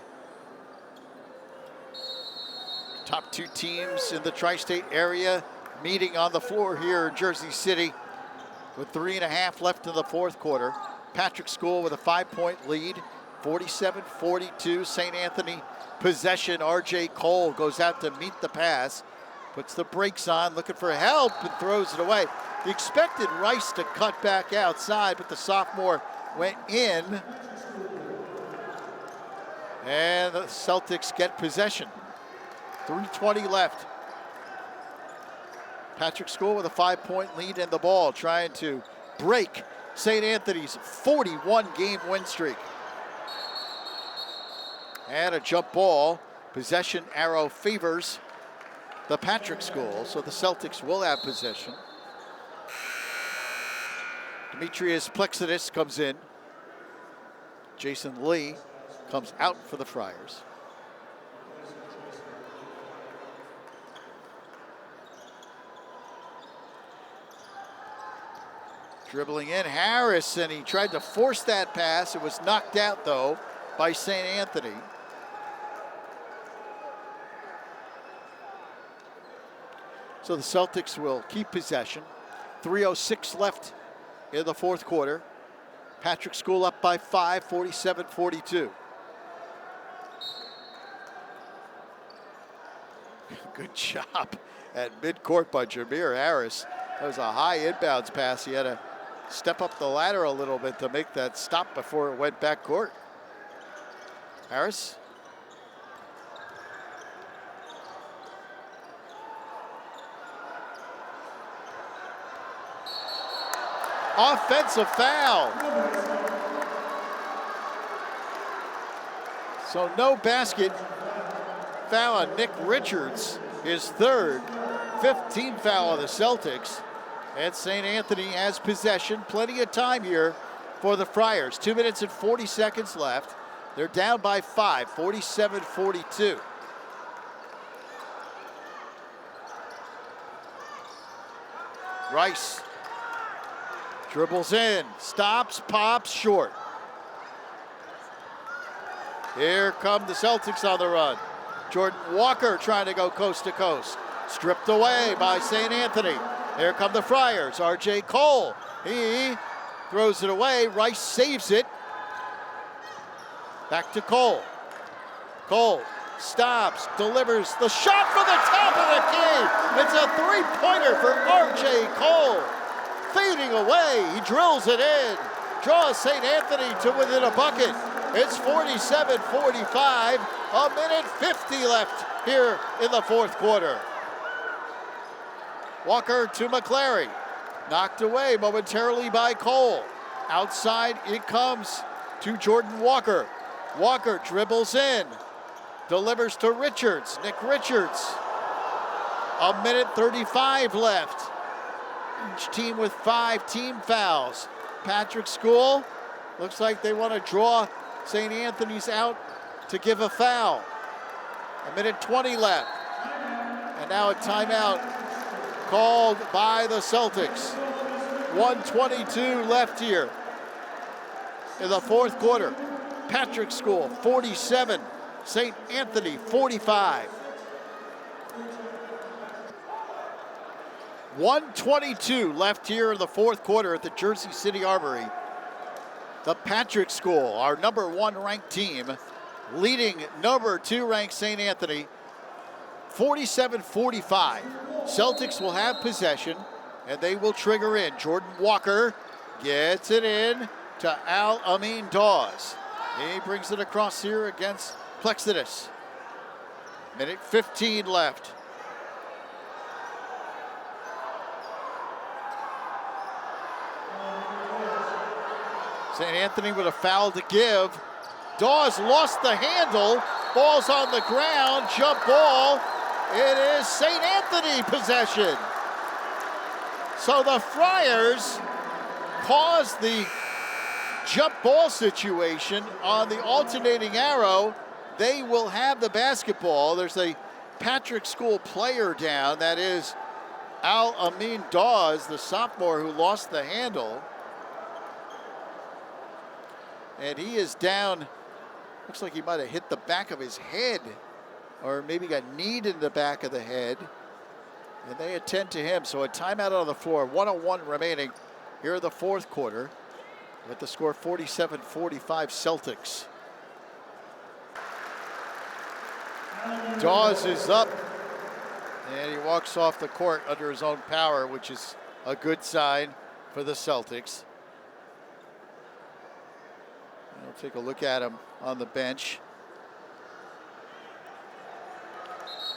Top 2 teams in the tri-state area meeting on the floor here in Jersey City with 3.5 left in the 4th quarter. Patrick School with a 5-point lead. 47-42, St. Anthony possession. R.J. Cole goes out to meet the pass, puts the brakes on, looking for help, and throws it away. He expected Rice to cut back outside, but the sophomore went in. And the Celtics get possession. 3:20 left. Patrick School with a 5-point lead in the ball, trying to break St. Anthony's 41-game win streak. And a jump ball. Possession arrow favors the Patrick School, so the Celtics will have possession. Demetrius Plexidis comes in. Jason Lee comes out for the Friars. Dribbling in Harris, and he tried to force that pass. It was knocked out, though, by St. Anthony. So the Celtics will keep possession. 3:06 left in the 4th quarter. Patrick School up by 5, 47-42. Good job at midcourt by Jameer Harris. That was a high inbounds pass. He had to step up the ladder a little bit to make that stop before it went back court. Harris. Offensive foul. So no basket. Foul on Nick Richards, his 3rd. 5th team foul on the Celtics. And St. Anthony has possession. Plenty of time here for the Friars. 2 minutes and 40 seconds left. They're down by 5, 47-42. Rice dribbles in, stops, pops, short. Here come the Celtics on the run. Jordan Walker trying to go coast to coast. Stripped away by St. Anthony. Here come the Friars. R.J. Cole. He throws it away. Rice saves it. Back to Cole. Cole stops, delivers the shot for the top of the key. It's a three-pointer for R.J. Cole. Fading away, he drills it in. Draws St. Anthony to within a bucket. It's 47-45, a minute 50 left here in the fourth quarter. Walker to McClary. Knocked away momentarily by Cole. Outside it comes to Jordan Walker. Walker dribbles in. Delivers to Richards. Nick Richards. A minute 35 left. Each team with 5 team fouls. Patrick School looks like they want to draw St. Anthony's out to give a foul. A minute 20 left. And now a timeout called by the Celtics. 1:22 left here in the fourth quarter. Patrick School 47, St. Anthony 45. 1:22 left here in the fourth quarter at the Jersey City Armory. The Patrick School, our number 1 ranked team, leading number 2 ranked St. Anthony 47-45. Celtics will have possession and they will trigger in. Jordan Walker gets it in to Al-Amin Dawes. He brings it across here against Plexidus. Minute 15 left. St. Anthony with a foul to give. Dawes lost the handle. Ball's on the ground. Jump ball. It is St. Anthony possession. So the Friars caused the jump ball situation on the alternating arrow. They will have the basketball. There's a Patrick School player down. That is Al-Amin Dawes, the sophomore who lost the handle. And he is down. Looks like he might have hit the back of his head, or maybe got kneed in the back of the head. And they attend to him. So a timeout on the floor. 1:01 remaining here in the fourth quarter. With the score 47-45 Celtics. Dawes is up. And he walks off the court under his own power, which is a good sign for the Celtics. We'll take a look at him on the bench.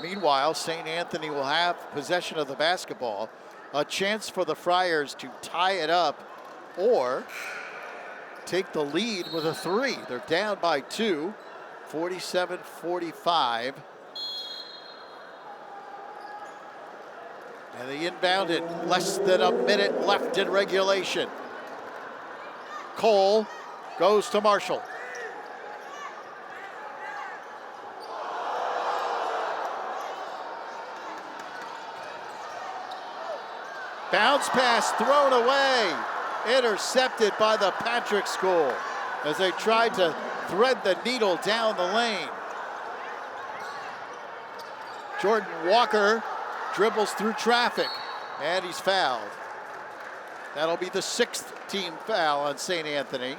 Meanwhile, St. Anthony will have possession of the basketball. A chance for the Friars to tie it up or take the lead with a 3. They're down by 2, 47-45. And they inbound it, less than a minute left in regulation. Cole goes to Marshall. Bounce pass thrown away. Intercepted by the Patrick School as they tried to thread the needle down the lane. Jordan Walker dribbles through traffic and he's fouled. That'll be the 6th team foul on St. Anthony.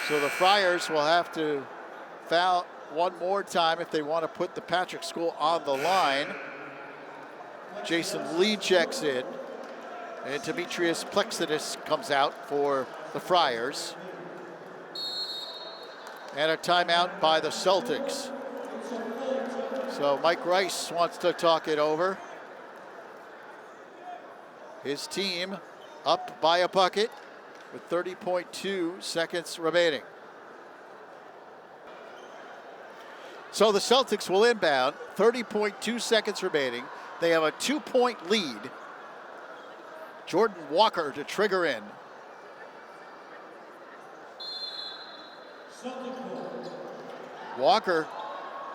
So the Friars will have to foul one more time if they want to put the Patrick School on the line. Jason Lee checks in, and Demetrius Plexidus comes out for the Friars. And a timeout by the Celtics. So Mike Rice wants to talk it over. His team up by a bucket with 30.2 seconds remaining. So the Celtics will inbound, 30.2 seconds remaining. They have a 2-point lead. Jordan Walker to trigger in. Walker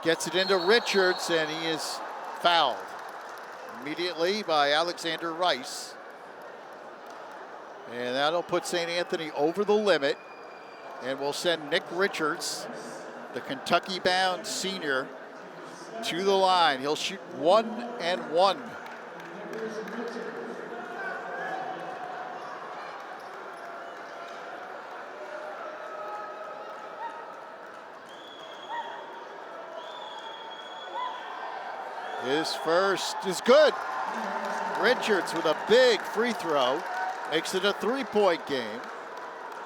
gets it into Richards and he is fouled immediately by Alexander Rice. And that'll put St. Anthony over the limit and will send Nick Richards, the Kentucky-bound senior, to the line. He'll shoot 1 and 1. His first is good. Richards with a big free throw makes it a 3-point game.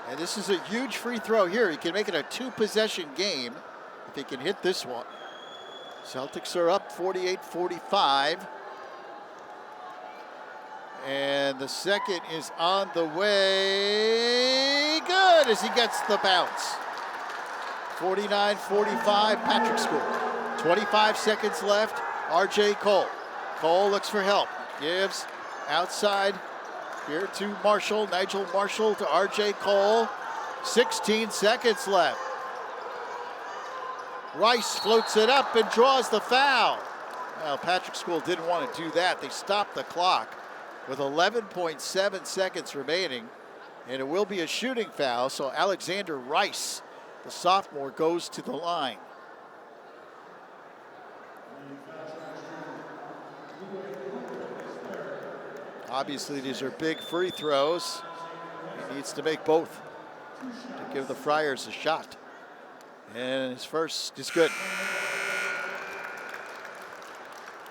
And this is a huge free throw here. He can make it a 2-possession game if he can hit this one. Celtics are up 48-45. And the second is on the way. Good as he gets the bounce. 49-45, Patrick School. 25 seconds left, R.J. Cole. Cole looks for help. Gives outside here to Marshall. Nigel Marshall to R.J. Cole. 16 seconds left. Rice floats it up and draws the foul. Well, Patrick School didn't want to do that. They stopped the clock with 11.7 seconds remaining, and it will be a shooting foul, so Alexander Rice, the sophomore, goes to the line. Obviously, these are big free throws. He needs to make both to give the Friars a shot. And his first is good.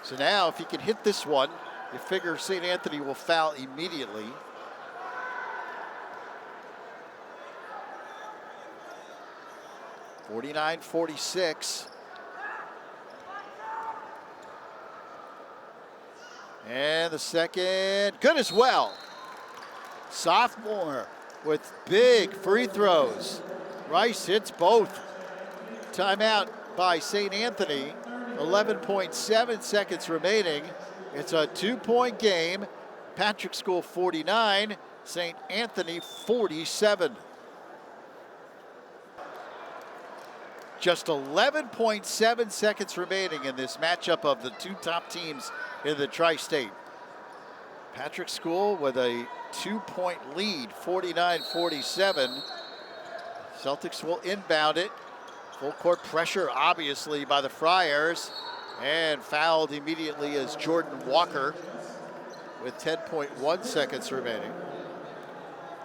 So now, if he can hit this one, you figure St. Anthony will foul immediately. (49-46). And the second, good as well. Sophomore with big free throws. Rice hits both. Timeout by St. Anthony. 11.7 seconds remaining. It's a 2-point game. Patrick School 49, St. Anthony 47. Just 11.7 seconds remaining in this matchup of the two top teams in the Tri-State. Patrick School with a 2-point lead, 49-47. Celtics will inbound it. Full court pressure, obviously, by the Friars. And fouled immediately is Jordan Walker with 10.1 seconds remaining.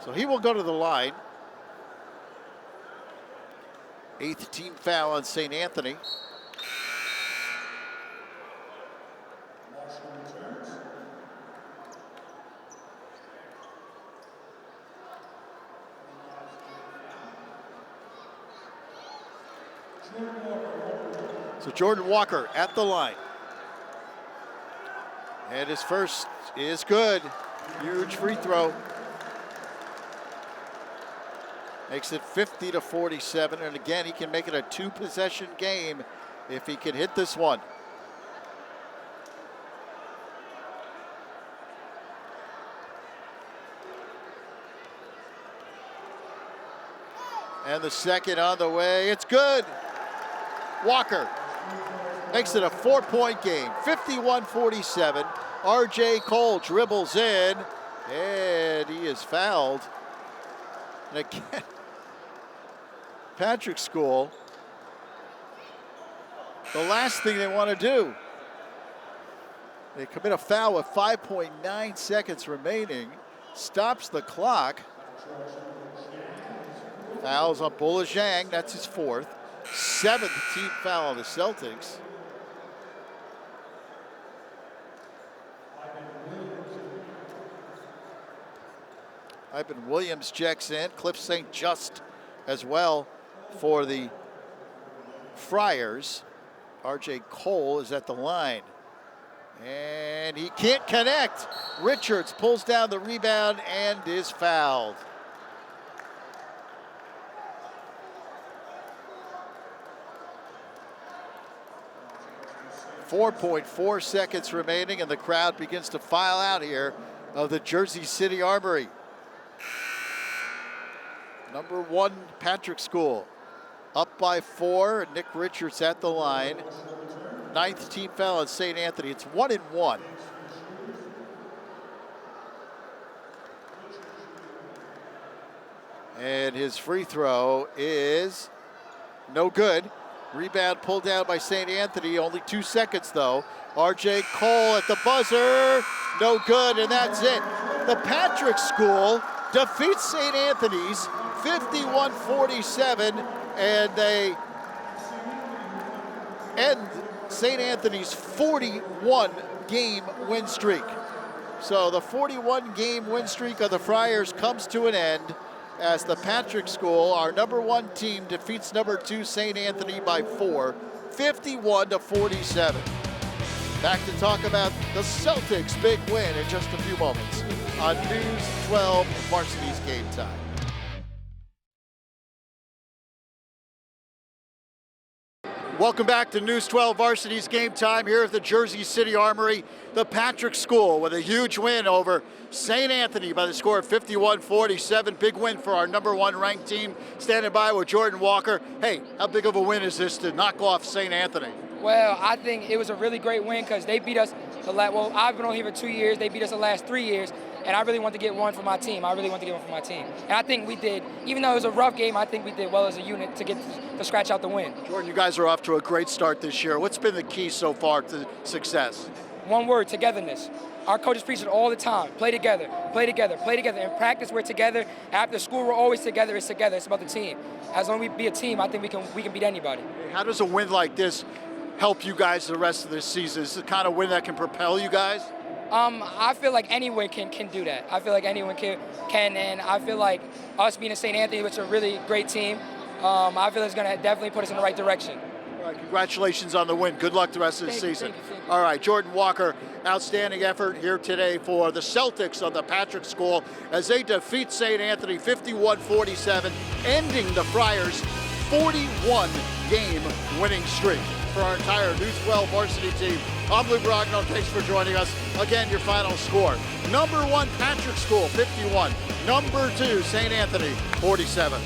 So he will go to the line. 8th team foul on St. Anthony. So Jordan Walker at the line. And his first is good. Huge free throw. Makes it 50-47, and again, he can make it a 2-possession game if he can hit this one. And the second on the way, it's good. Walker makes it a 4-point game, 51-47. R.J. Cole dribbles in, and he is fouled. And again, Patrick School, the last thing they want to do, they commit a foul with 5.9 seconds remaining, stops the clock. Fouls on Bola Zhang, that's his 4th. 7th team foul on the Celtics. Ivan Williams checks in. Cliff St. Just as well for the Friars. R.J. Cole is at the line. And he can't connect. Richards pulls down the rebound and is fouled. .4 seconds remaining, and the crowd begins to file out here of the Jersey City Armory. Number 1, Patrick School, up by 4. Nick Richards at the line. 9th team foul on St. Anthony. It's 1-1. And his free throw is no good. Rebound pulled down by St. Anthony. Only 2 seconds, though. R.J. Cole at the buzzer. No good, and that's it. The Patrick School defeats St. Anthony's 51-47, and they end St. Anthony's 41 game win streak. So the 41 game win streak of the Friars comes to an end as the Patrick School, our #1 team, defeats #2 St. Anthony by 4, 51-47. Back to talk about the Celtics' big win in just a few moments on News 12 Varsity's Game Time. Welcome back to News 12 Varsity's Game Time here at the Jersey City Armory. The Patrick School with a huge win over St. Anthony by the score of 51-47. Big win for our #1 ranked team. Standing by with Jordan Walker. Hey, how big of a win is this to knock off St. Anthony? Well, I think it was a really great win because they beat us well, I've been on here for 2 years. They beat us the last 3 years, and I really want to get one for my team. And I think we did, even though it was a rough game, I think we did well as a unit to scratch out the win. Jordan, you guys are off to a great start this year. What's been the key so far to success? One word: togetherness. Our coaches preach it all the time. Play together, play together, play together. In practice, we're together. After school, we're always together. It's together. It's about the team. As long as we be a team, I think we can beat anybody. How does a win like this help you guys the rest of the season? Is it the kind of win that can propel you guys? I feel like anyone can do that. I feel like anyone can, and I feel like us being a St. Anthony, which is a really great team, I feel it's going to definitely put us in the right direction. All right, congratulations on the win. Good luck the rest of the season. Thank you. All right, Jordan Walker, outstanding effort here today for the Celtics of the Patrick School as they defeat St. Anthony 51-47, ending the Friars' 41-game winning streak. For our entire News 12 varsity team, I'm Lou Brogno. Thanks for joining us. Again, your final score: #1 Patrick School 51, #2 St. Anthony 47.